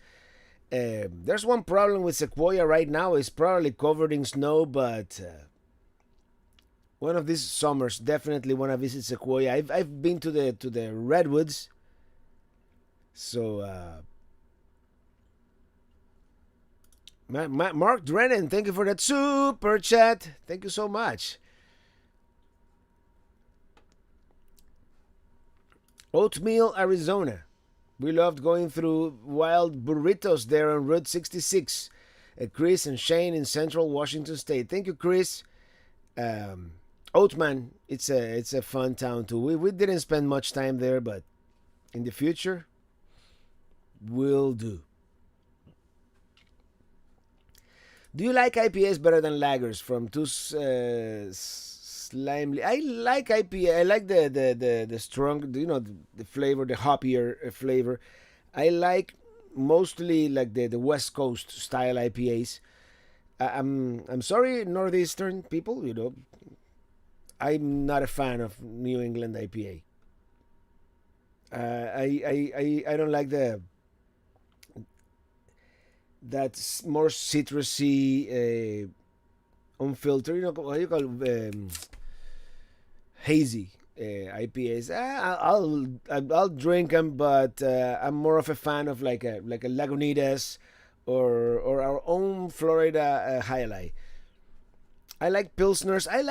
There's one problem with Sequoia right now. It's probably covered in snow, but one of these summers definitely want to visit Sequoia. I've been to the redwoods, so Mark Drennan, thank you for that super chat. Thank you so much. Oatmeal, Arizona. We loved going through wild burritos there on Route 66. Chris and Shane in Central Washington State. Thank you, Chris. Oatman, it's a fun town too. We didn't spend much time there, but in the future, we'll do. Do you like IPAs better than lagers? From Too Slimely. I like IPA. I like the strong, the flavor, the hoppier flavor. I like mostly like the West Coast style IPAs. I'm sorry, Northeastern people. I'm not a fan of New England IPA. I don't like that's more citrusy, unfiltered. What do you call hazy IPAs? I'll drink them, but I'm more of a fan of like a Lagunitas or our own Florida Highlight. I like pilsners. I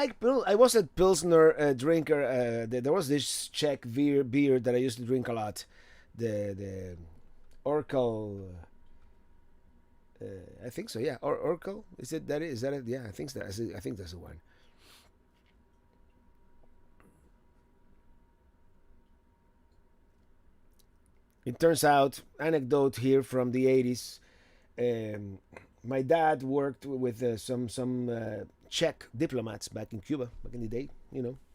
was a pilsner drinker. There was this Czech beer that I used to drink a lot. The Orkel. I think so. Yeah, or Oracle. Is it that? Is that it? Yeah, I think that. I think that's the one. It turns out, anecdote here from the 80s. Um, my dad worked with some Czech diplomats back in Cuba, back in the day.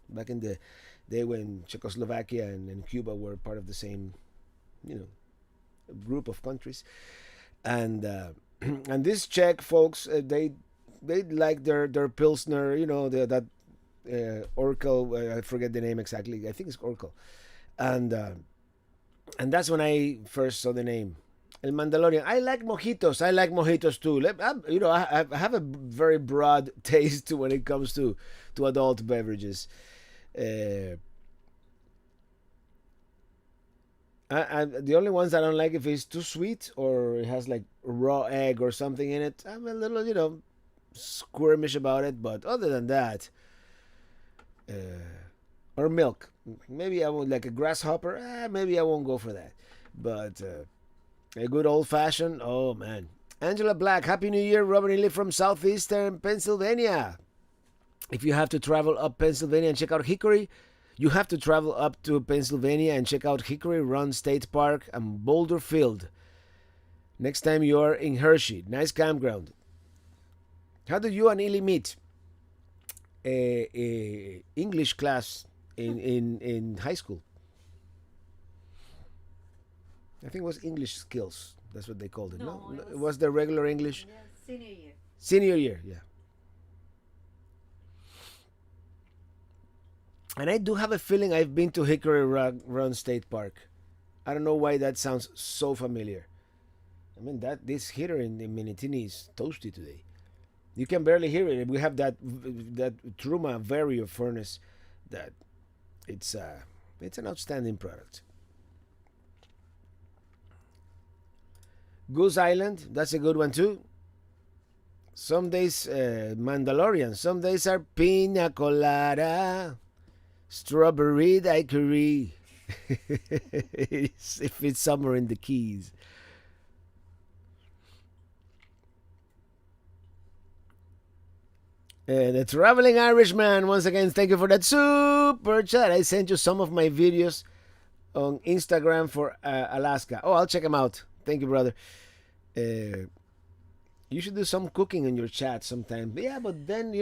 Back in the day when Czechoslovakia and Cuba were part of the same, you know, group of countries. And and these Czech folks, they like their pilsner, that Oracle. I forget the name exactly. I think it's Oracle, and uh, and that's when I first saw the name. El Mandalorian. I like mojitos. I like mojitos too. I have a very broad taste when it comes to adult beverages. Uh, the only ones I don't like if it's too sweet or it has like raw egg or something in it. I'm a little, squirmish about it. But other than that, or milk. Maybe I won't like a grasshopper. Maybe I won't go for that. But a good old fashioned. Oh man, Angela Black. Happy New Year, Robert Lee from southeastern Pennsylvania. If you have to travel up Pennsylvania and check out Hickory, you have to travel up to Pennsylvania and check out Hickory Run State Park and Boulder Field. Next time you are in Hershey, nice campground. How did you and Illy meet? A English class in high school. I think it was English skills. That's what they called it. No, No, it was the regular English. yeah, senior year. Senior year, yeah. And I do have a feeling I've been to Hickory Run State Park. I don't know why that sounds so familiar. I mean that this heater in Minitini is toasty today. You can barely hear it. We have that Truma Vario furnace that it's an outstanding product. Goose Island, that's a good one too. Some days Mandalorian, some days are pina colada, strawberry daiquiri. If it's summer in the Keys. The Traveling Irishman, once again, thank you for that super chat. I sent you some of my videos on Instagram for Alaska. Oh, I'll check them out. Thank you, brother. Uh, you should do some cooking in your chat sometime. Yeah, but then,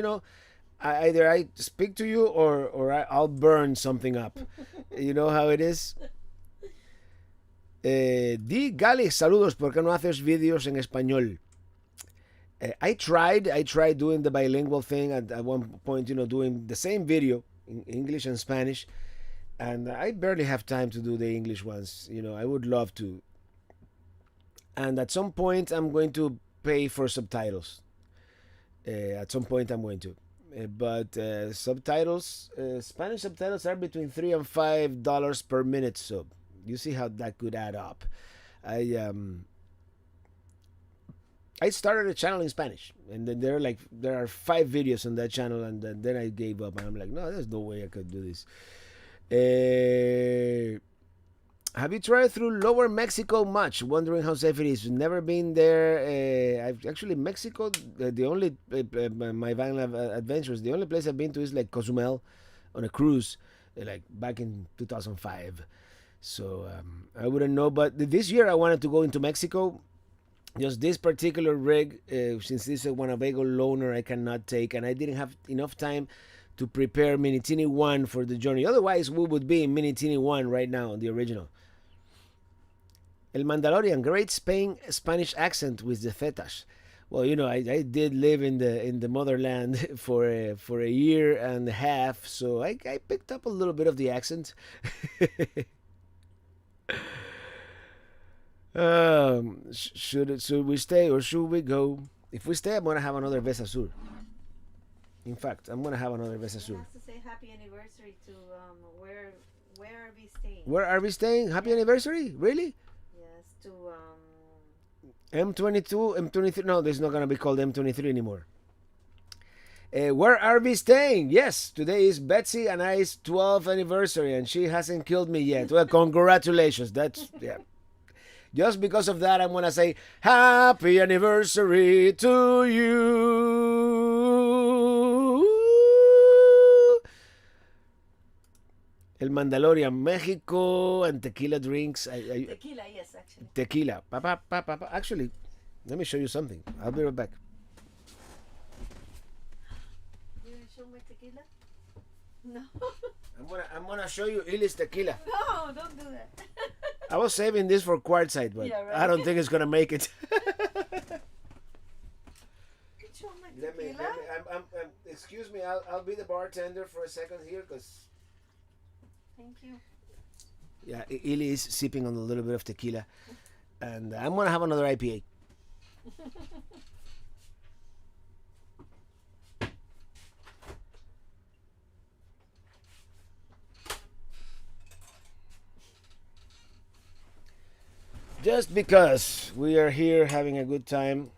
either I speak to you or I'll burn something up. You know how it is. Di Gali, saludos, ¿por qué no haces vídeos en español? I tried doing the bilingual thing at one point, doing the same video in English and Spanish, and I barely have time to do the English ones. I would love to. And at some point, I'm going to pay for subtitles. At some point, I'm going to. But subtitles, Spanish subtitles are between $3 and $5 per minute. So you see how that could add up. I started a channel in Spanish, and then there are 5 videos on that channel, and then I gave up, and I'm like, no, there's no way I could do this. Have you tried through Lower Mexico much? Wondering how safe it is. Never been there. I've actually Mexico. The only my van adventures. The only place I've been to is like Cozumel, on a cruise, like back in 2005. So I wouldn't know. But this year I wanted to go into Mexico. Just this particular rig, since this is a Winnebago loaner, I cannot take, and I didn't have enough time to prepare Minitini I for the journey. Otherwise, we would be in Minitini I right now, the original. El Mandalorian, great Spanish accent with the Zetas. Well, I did live in the motherland for a year and a half, so I picked up a little bit of the accent. Should we stay or should we go? If we stay, I'm gonna have another Vesa Sur. In fact, I'm gonna have another Vesa Sur. Has to say happy anniversary to where are we staying? Where are we staying? Happy anniversary? Really? Yes, to M22, M23. No, this is not gonna be called M23 anymore. Where are we staying? Yes, today is Betsy and I's 12th anniversary, and she hasn't killed me yet. Well, congratulations. That's yeah. Just because of that, I'm gonna say happy anniversary to you. El Mandalorian, Mexico, and tequila drinks. Tequila, yes, actually. Tequila. Pa, pa, pa, pa, pa. Actually, let me show you something. I'll be right back. You gonna show my tequila? No. I'm gonna show you Illy's tequila. No, don't do that. I was saving this for quartzite, but Yeah, right. I don't think it's gonna make it. Show my Let me, tequila. excuse me, I'll be the bartender for a second here, because Thank you. yeah, Illy is sipping on a little bit of tequila, and I'm gonna have another IPA. Just because we are here having a good time.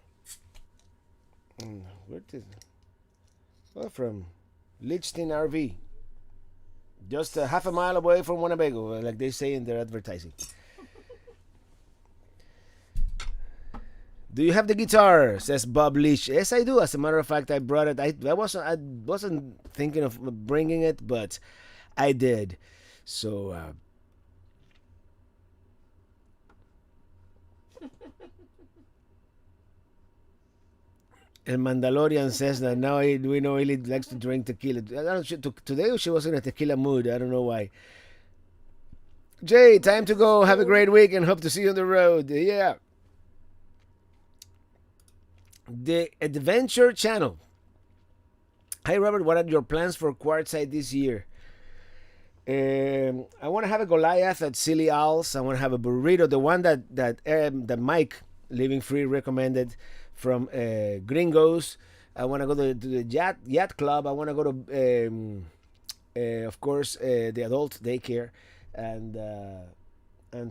Where did? Well, from Lichtenstein RV. Just a half a mile away from Winnebago, like they say in their advertising. Do you have the guitar? Says Bob Leach. Yes, I do. As a matter of fact, I brought it. I wasn't thinking of bringing it, but I did. So El Mandalorian says that now we know Illy likes to drink tequila. I don't know, today she was in a tequila mood. I don't know why. Jay, time to go. Have a great week and hope to see you on the road. Yeah. The Adventure Channel. Hi, Robert. What are your plans for Quartzsite this year? I want to have a Goliath at Silly Owls. I want to have a burrito, the one that Mike Living Free recommended from Gringos. I want to go to the yacht club. I want to go to, of course, the adult daycare, and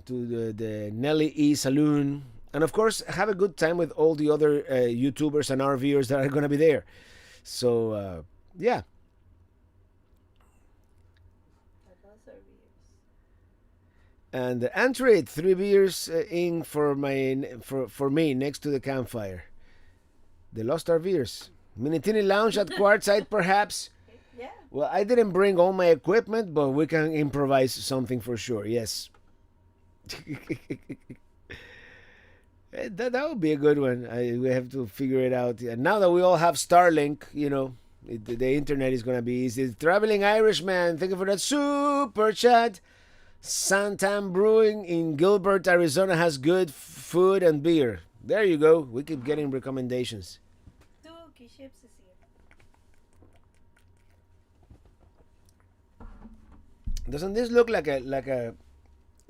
to the Nelly E Saloon, and of course have a good time with all the other YouTubers and RVers that are going to be there. So yeah. And enter it 3 beers in for me next to the campfire. The Lost RVers. Minitini Lounge at Quartzsite, perhaps. Yeah. Well, I didn't bring all my equipment, but we can improvise something for sure. Yes. that would be a good one. We have to figure it out. And now that we all have Starlink, the internet is going to be easy. Traveling Irishman, thank you for that super chat. Santam Brewing in Gilbert, Arizona has good food and beer. There you go. We keep getting recommendations. Dookie Chips is here. Doesn't this look like a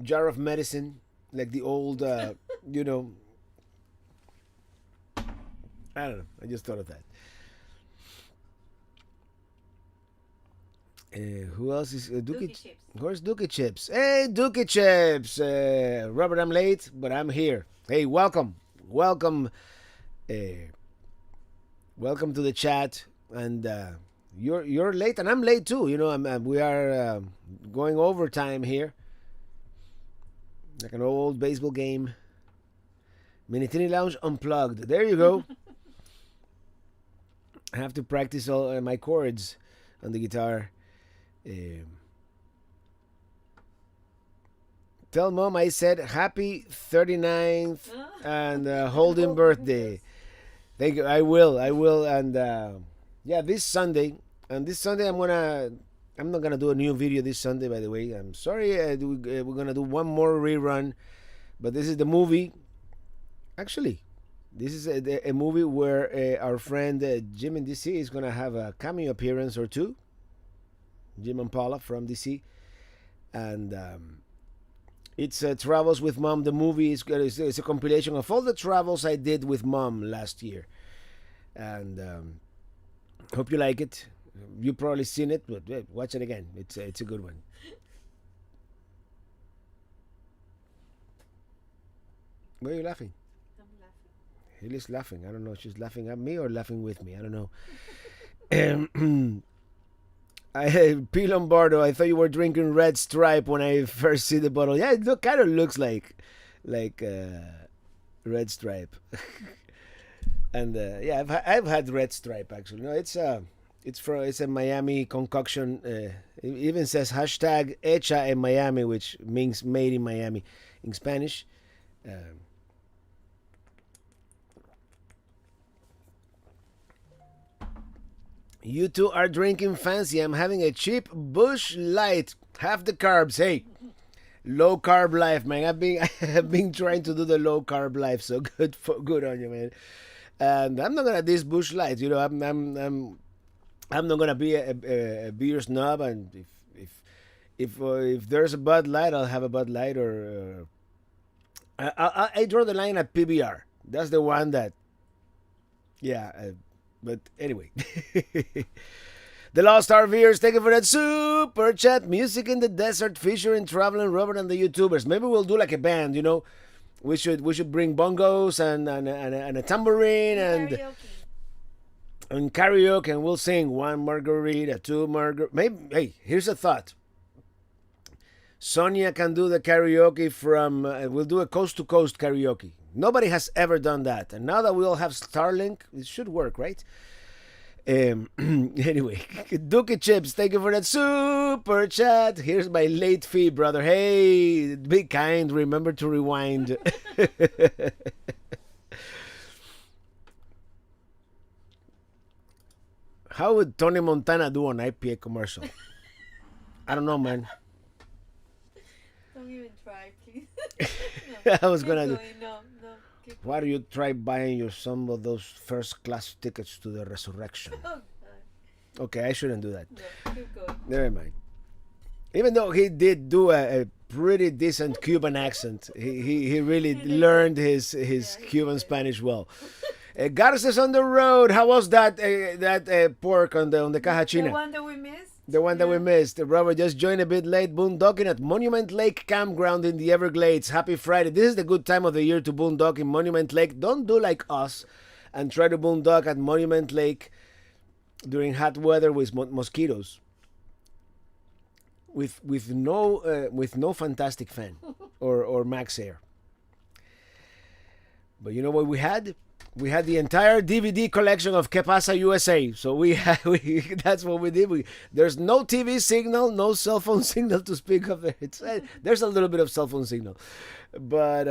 jar of medicine, like the old, I don't know. I just thought of that. Who else is Dookie Chips. Where's Dookie Chips? Hey, Dookie Chips. Robert, I'm late, but I'm here. Hey, welcome, welcome to the chat. And you're late, and I'm late too. We are going overtime here, like an old baseball game. Minitini Lounge unplugged. There you go. I have to practice all my chords on the guitar. Tell mom I said happy 39th and holding birthday. Thank you. I will. And yeah, this Sunday. And this Sunday I'm not gonna do a new video this Sunday. By the way, I'm sorry. We're gonna do one more rerun, but this is the movie. Actually, this is a movie where our friend Jim in DC is gonna have a cameo appearance or two. Jim and Paula from DC, and it's Travels with Mom. The movie is it's a compilation of all the travels I did with Mom last year, and hope you like it. You've probably seen it, but watch it again. It's a good one. Why are you laughing? I'm laughing. Haley's laughing. I don't know if she's laughing at me or laughing with me. I don't know. P. Lombardo, I thought you were drinking Red Stripe when I first see the bottle. Yeah, it kind of looks like like red stripe. And yeah, I've had red stripe actually. No, it's a Miami concoction. It even says hashtag hecha en Miami, which means made in Miami in Spanish. Um, you two are drinking fancy. I'm having a cheap Bush Light, half the carbs. Hey, low carb life, man. I've been trying to do the low carb life. So good on you, man. And I'm not gonna diss Bush Light. You know, I'm not gonna be a beer snob. And if there's a Bud Light, I'll have a Bud Light. Or I draw the line at PBR. That's the one that, yeah. But anyway, the Lost RVers, thank you for that super chat. Music in the desert featuring Traveling Robert and the YouTubers. Maybe we'll do like a band, you know. We should bring bongos and a tambourine and karaoke, and we'll sing one margarita, two margarita. Maybe, hey, here's a thought. Sonia can do the karaoke from. We'll do a coast to coast karaoke. Nobody has ever done that, and now that we all have Starlink, it should work, right? Anyway, Dookie Chips, thank you for that super chat. Here's my late fee, brother. Hey, be kind. Remember to rewind. How would Tony Montana do an IPA commercial? I don't know, man. Don't even try, please. I was Keep gonna do. going. No, no. Keep Why do you try buying you some of those first class tickets to the resurrection? Oh, God. Okay, I shouldn't do that. No, keep going. Never mind. Even though he did do a pretty decent Cuban accent, he really learned his Yeah, he Cuban did. Spanish well. Garces on the road. How was that pork on the caja The china? one that we missed? The one that we Yeah. missed. Robert just joined a bit late. Boondocking at Monument Lake Campground in the Everglades. Happy Friday. This is the good time of the year to boondock in Monument Lake. Don't do like us and try to boondock at Monument Lake during hot weather with mosquitoes. With no fantastic fan or max air. But you know what we had? We had the entire DVD collection of Que Pasa USA. So that's what we did. There's no TV signal, no cell phone signal to speak of. There's a little bit of cell phone signal, but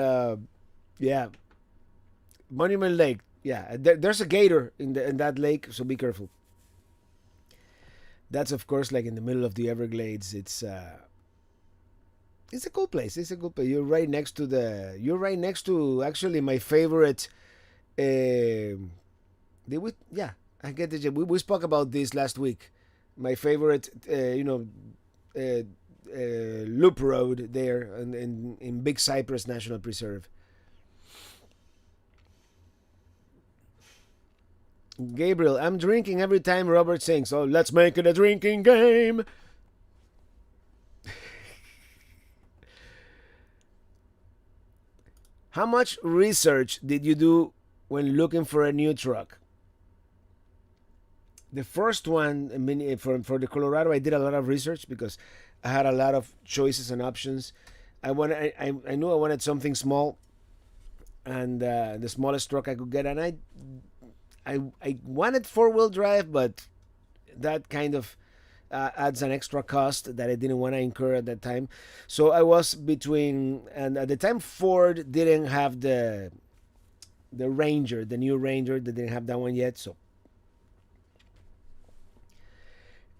yeah, Monument Lake. Yeah, there's a gator in that lake, so be careful. That's of course like in the middle of the Everglades. It's a cool place. It's a cool place. You're right next to actually my favorite. Did we? Yeah, I get it. We spoke about this last week. My favorite, uh, loop road there in Big Cypress National Preserve. Gabriel, I'm drinking every time Robert sings. So let's make it a drinking game. How much research did you do when looking for a new truck? The first one, for the Colorado, I did a lot of research because I had a lot of choices and options. I knew I wanted something small and the smallest truck I could get, and I wanted four-wheel drive, but that kind of adds an extra cost that I didn't want to incur at that time. So I was between, and at the time Ford didn't have the Ranger, the new Ranger. They didn't have that one yet. So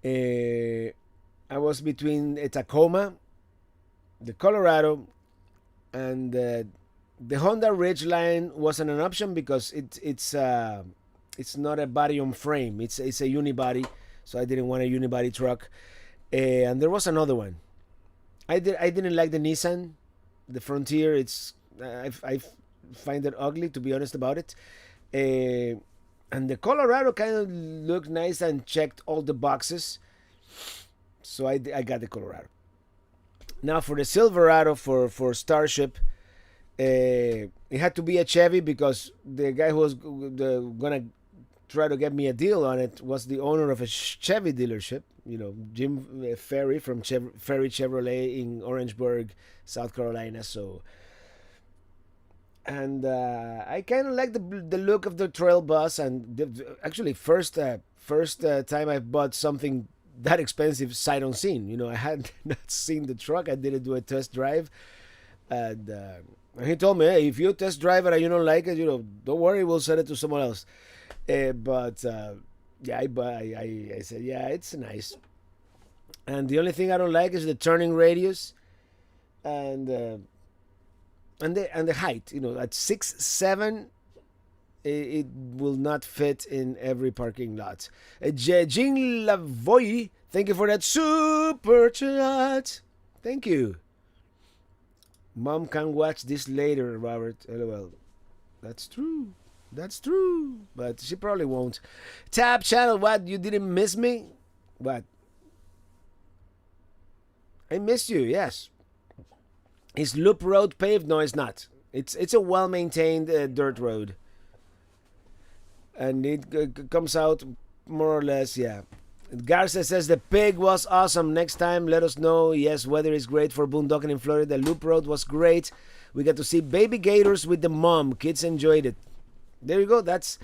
I was between a Tacoma, the Colorado, and the Honda Ridgeline wasn't an option because it's not a body on frame. It's a unibody, so I didn't want a unibody truck. And there was another one. I didn't like the Nissan, the Frontier. I find it ugly, to be honest about it. And the Colorado kind of looked nice and checked all the boxes, so I got the Colorado. Now for the Silverado for Starship, it had to be a Chevy because the guy who was gonna try to get me a deal on it was the owner of a Chevy dealership. You know, Jim Ferry from Ferry Chevrolet in Orangeburg, South Carolina. So and I kind of like the look of the trail bus. And actually, first time I bought something that expensive sight unseen. I had not seen the truck. I didn't do a test drive, and he told me, hey, if you test drive it and you don't like it, don't worry, we'll send it to someone else. But yeah, I said, yeah, it's nice. And the only thing I don't like is the turning radius and the height. At 6'7", it will not fit in every parking lot. Jean Lavoie, thank you for that super chat. Thank you. Mom can watch this later, Robert. LOL. That's true. That's true. But she probably won't. Tab channel, what? You didn't miss me? What? I missed you, yes. Is Loop Road paved? No, it's not. It's a well maintained dirt road. And it comes out more or less, yeah. Garza says the pig was awesome. Next time, let us know. Yes, weather is great for boondocking in Florida. The Loop Road was great. We got to see baby gators with the mom. Kids enjoyed it. There you go. That's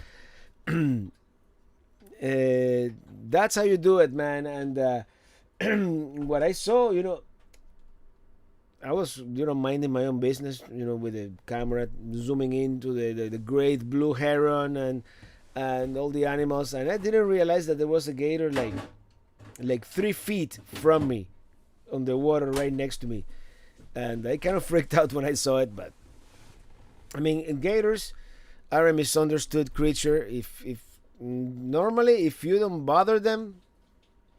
that's how you do it, man. And what I saw, I was, minding my own business, with the camera, zooming into the great blue heron and all the animals, and I didn't realize that there was a gator like 3 feet from me on the water right next to me, and I kind of freaked out when I saw it. But I mean, gators are a misunderstood creature. If normally if you don't bother them,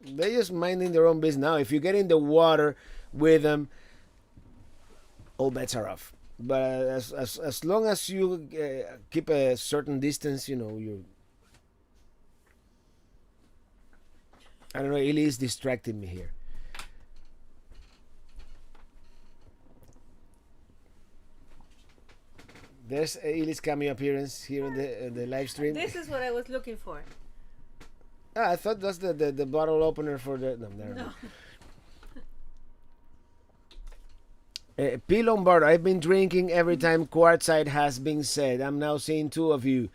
they just minding their own business. Now, if you get in the water with them, all bets are off. But as long as you keep a certain distance, you. I don't know. Ili is distracting me here. There's Ili's cameo appearance here in the live stream. This is what I was looking for. I thought that's the bottle opener for the. No, never mind. P. Lombard, I've been drinking every time quartzite has been said. I'm now seeing two of you.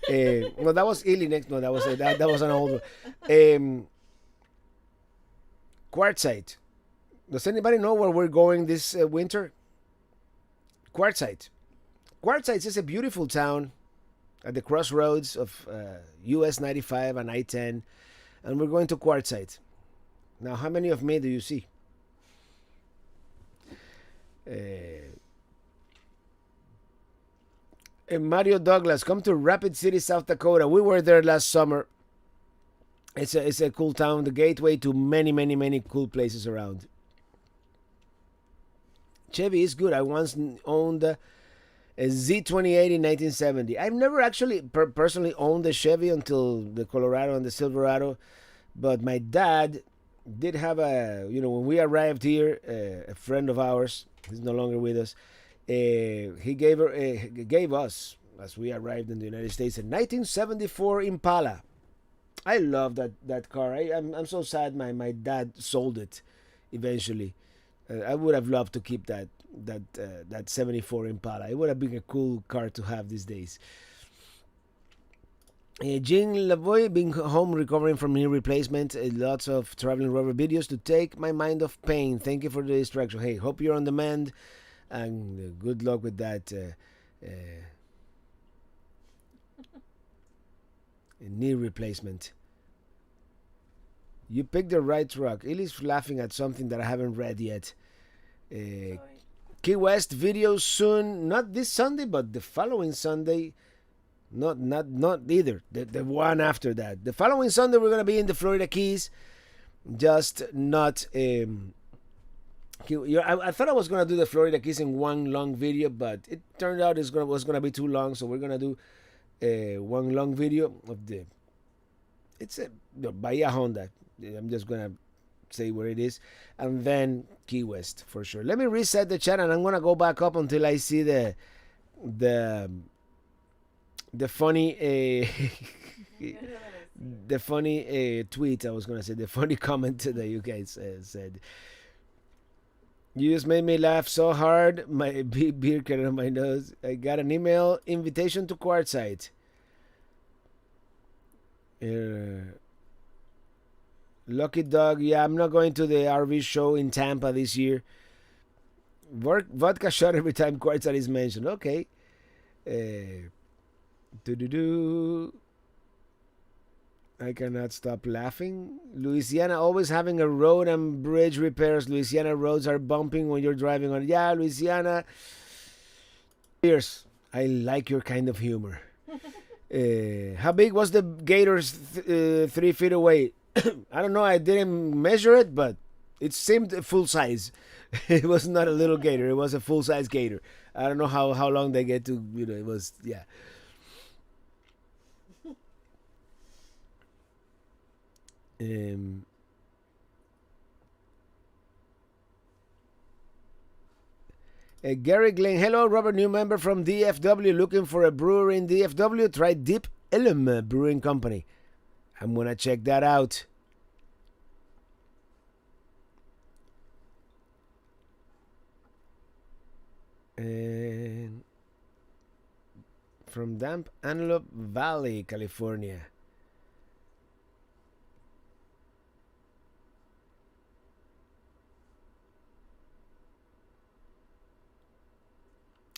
Well, that was Ili next. No, that was an old one. Quartzite. Does anybody know where we're going this winter? Quartzite. Quartzite is a beautiful town at the crossroads of US 95 and I-10, and we're going to Quartzite. Now, how many of me do you see? Mario Douglas, come to Rapid City, South Dakota. We were there last summer. It's a cool town, the gateway to many, many, many cool places around. Chevy is good. I once owned a Z28 in 1970. I've never actually personally owned a Chevy until the Colorado and the Silverado, but my dad did have when we arrived here, a friend of ours, he's no longer with us, he gave us, as we arrived in the United States, a 1974 Impala. I love that car. I'm so sad my dad sold it eventually. I would have loved to keep that 74 Impala. It would have been a cool car to have these days. Jean Lavoie, being home recovering from knee replacement, lots of traveling rubber videos to take my mind off pain. Thank you for the distraction. Hey, hope you're on the mend, and good luck with that knee replacement. You picked the right truck. Ili's laughing at something that I haven't read yet. Key West video soon, not this Sunday, but the following Sunday. Not either. The one after that. The following Sunday we're gonna be in the Florida Keys. Just not. I thought I was gonna do the Florida Keys in one long video, but it turned out was gonna be too long. So we're gonna do one long video of the. It's a Bahia Honda. I'm just gonna say where it is, and then Key West for sure. Let me reset the chat, and I'm gonna go back up until I see the funny the funny tweet. I was gonna say the funny comment that you guys said. You just made me laugh so hard. My big beer can on my nose. I got an email invitation to Quartzsite. Uh, Lucky Dog. Yeah, I'm not going to the RV show in Tampa this year. Vodka shot every time Quartzsite is mentioned. Okay. Uh, do. I cannot stop laughing. Louisiana always having a road and bridge repairs. Louisiana roads are bumping when you're driving on. Yeah, Louisiana. Cheers. I like your kind of humor. How big was the gators 3 feet away? I don't know. I didn't measure it, but it seemed full size. It was not a little gator. It was a full size gator. I don't know how long they get to. It was yeah. Um, Gary Glenn, hello, Robert, new member from DFW, looking for a brewery in DFW. Try Deep Elm Brewing Company. I'm gonna check that out. And from Damp Antelope Valley, California.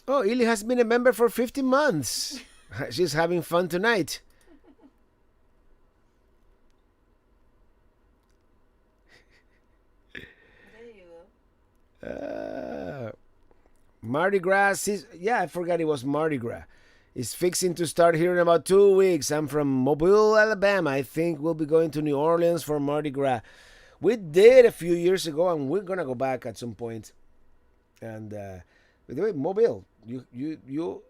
Oh, Ili has been a member for 50 months. She's having fun tonight. There you go. Mardi Gras is, yeah, I forgot it was Mardi Gras. It's fixing to start here in about 2 weeks. I'm from Mobile, Alabama. I think we'll be going to New Orleans for Mardi Gras. We did a few years ago, and we're gonna go back at some point. And by the way, Mobile, you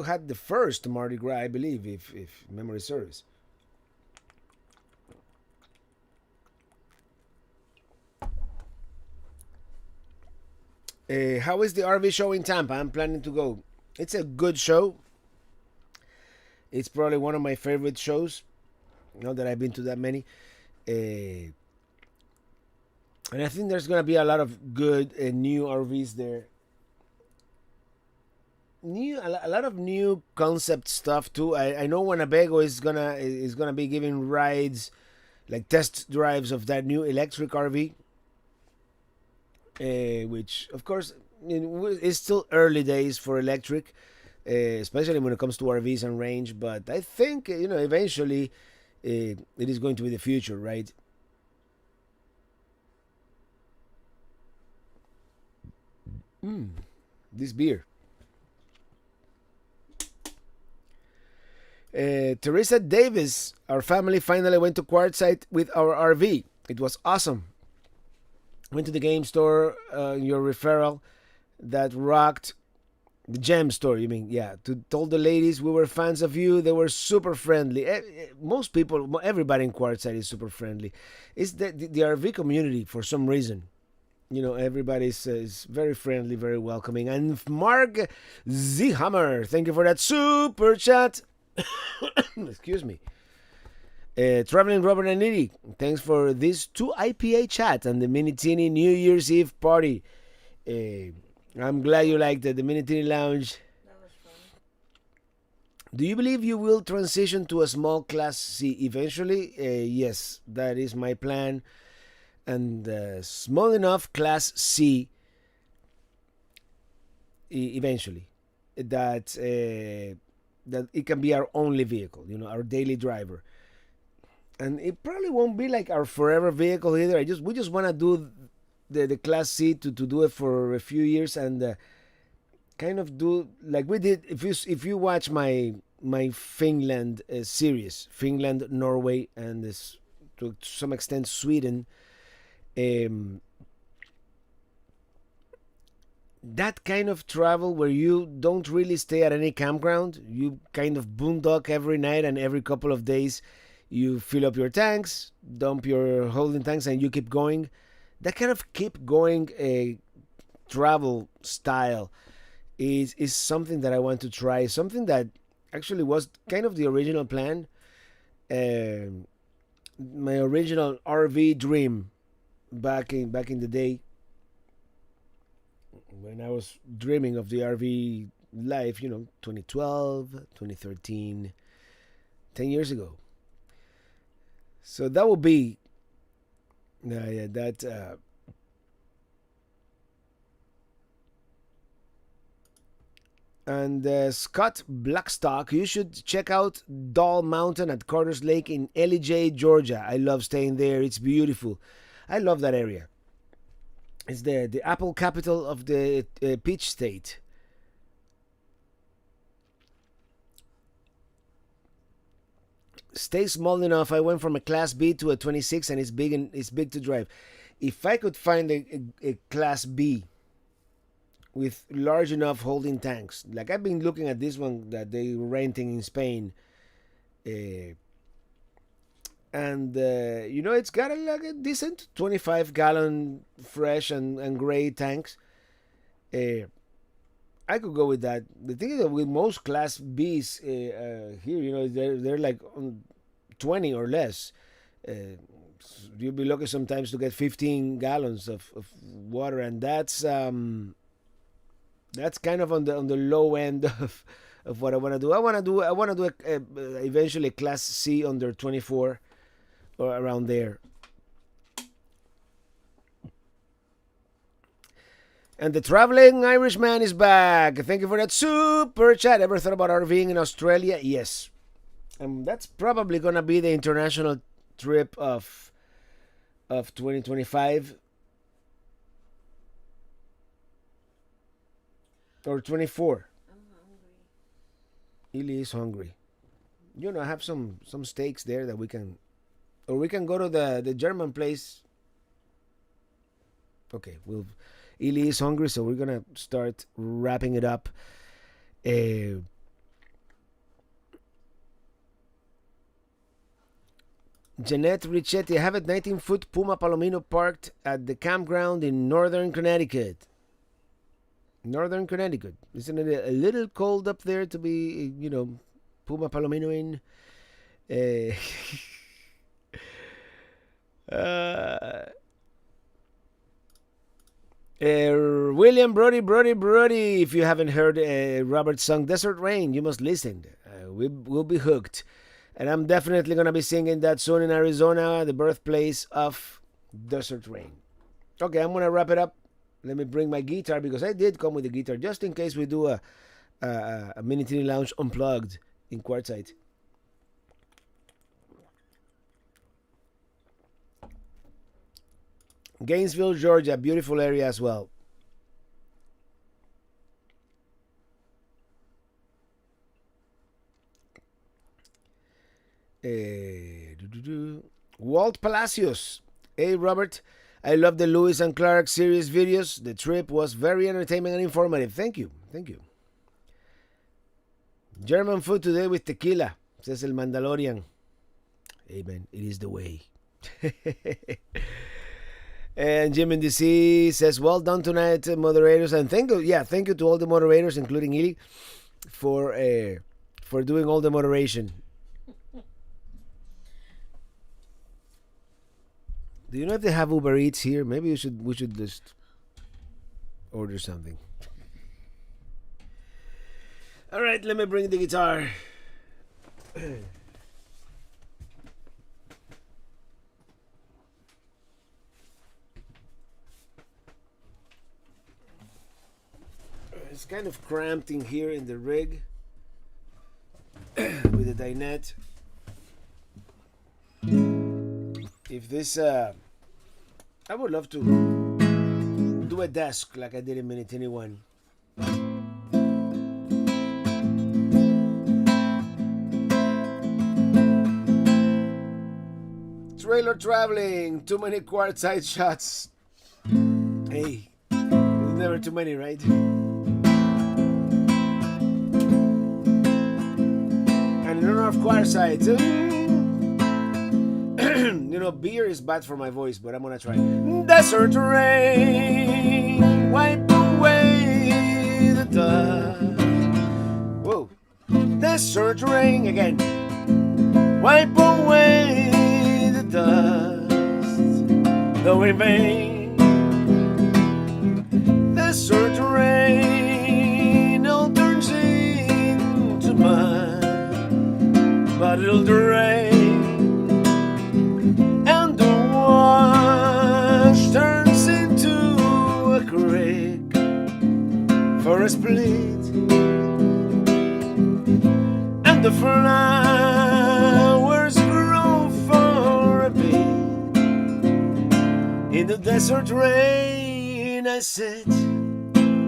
had the first Mardi Gras, I believe, if memory serves. How is the RV show in Tampa? I'm planning to go. It's a good show. It's probably one of my favorite shows. Not that I've been to that many. Uh, and I think there's gonna be a lot of good new RVs there. A lot of new concept stuff too. I know Winnebago is gonna be giving rides, like test drives of that new electric RV, which of course is still early days for electric, especially when it comes to RVs and range. But I think eventually it is going to be the future, right? This beer. Teresa Davis, our family finally went to Quartzsite with our RV. It was awesome. Went to the game store, your referral that rocked. The gem store, you mean? Yeah. Told the ladies we were fans of you. They were super friendly. Most people, everybody in Quartzsite is super friendly. It's the RV community for some reason. Everybody is very friendly, very welcoming. And Mark Hammer, thank you for that super chat. Excuse me. Traveling Robert and Nitty, thanks for this 2 IPA chat and the Minitini New Year's Eve party. I'm glad you liked it, the Minitini Lounge. That was fun. Do you believe you will transition to a small Class C eventually? Yes, that is my plan. And small enough Class C eventually. That it can be our only vehicle, our daily driver. And it probably won't be like our forever vehicle either. We just want to do the Class C to do it for a few years and kind of do like we did. If you watch my Finland series, Finland, Norway, and this, to some extent Sweden, um, that kind of travel where you don't really stay at any campground, you kind of boondock every night, and every couple of days you fill up your tanks, dump your holding tanks, and you keep going. That kind of keep going travel style is something that I want to try. Something that actually was kind of the original plan, um my original RV dream back in the day. when I was dreaming of the RV life, 2012, 2013, 10 years ago. So that would be, yeah, that. And Scott Blackstock, you should check out Doll Mountain at Carter's Lake in Ellijay, Georgia. I love staying there. It's beautiful. I love that area. It's the apple capital of the peach state. Stay small enough. I went from a Class B to a 26, and it's big to drive. If I could find a Class B with large enough holding tanks, like I've been looking at this one that they were renting in Spain, uh, and it's got like a decent 25-gallon fresh and gray tanks. Uh, I could go with that. The thing is that with most Class Bs here, they're like on 20 or less. Uh, you'll be lucky sometimes to get 15 gallons of water, and that's kind of on the low end of what I want to do. I want to do eventually a Class C under 24 or around there. And the traveling Irishman is back. Thank you for that super chat. Ever thought about RVing in Australia? Yes. That's probably gonna be the international trip of 2025 or 24. I'm hungry. Ili is hungry. I have some steaks there that we can, or we can go to the German place. Okay, Ili is hungry, so we're gonna start wrapping it up. Uh, Jeanette Richetti, I have a 19-foot Puma Palomino parked at the campground in northern Connecticut. Northern Connecticut. Isn't it a little cold up there to be, Puma Palomino in? Uh, William Brody. If you haven't heard Robert's song Desert Rain, you must listen. We'll be hooked. And I'm definitely going to be singing that soon in Arizona, the birthplace of Desert Rain. Okay, I'm going to wrap it up. Let me bring my guitar because I did come with a guitar just in case we do a Minitini Lounge Unplugged in Quartzite. Gainesville, Georgia, beautiful area as well. Walt Palacios. Hey, Robert. I love the Lewis and Clark series videos. The trip was very entertaining and informative. Thank you. German food today with tequila, says El Mandalorian. Amen. It is the way. And Jim in DC says, well done tonight, moderators. And thank you to all the moderators, including Ili, for doing all the moderation. Do you know if they have Uber Eats here? Maybe we should just order something. All right, let me bring the guitar. It's kind of cramped in here in the rig with the dinette. If this, I would love to do a desk like I did in Minitini I. Trailer traveling, too many quartzite shots. Hey, there's never too many, right? And in honor of quartzite, beer is bad for my voice, but I'm gonna try. Desert rain, wipe away the dust. Whoa. Desert rain again. Wipe away the dust. Though in vain. Desert rain. rain all turns into mud, but it'll drain, and the wash turns into a creek for a split, and the flowers grow for a bit. In the desert rain I sit,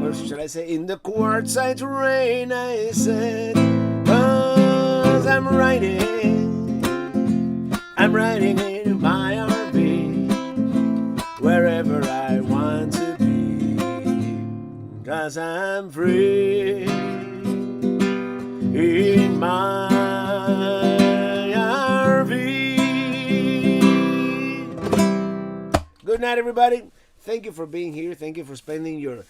or should I say in the quartzite rain I sit, 'cause I'm riding in my RV wherever I want to be, 'cause I'm free in my RV. Good night, everybody. Thank you for being here. Thank you for spending your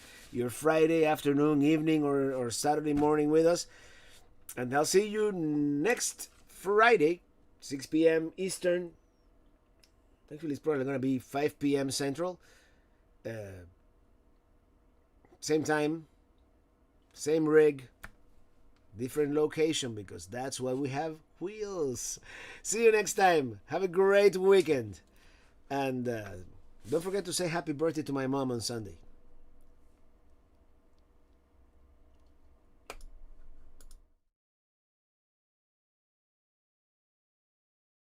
Friday afternoon, evening, or Saturday morning with us. And I'll see you next Friday, 6 p.m. Eastern. Actually, it's probably going to be 5 p.m. Central. Same time, same rig, different location, because that's why we have wheels. See you next time. Have a great weekend. And don't forget to say happy birthday to my mom on Sunday.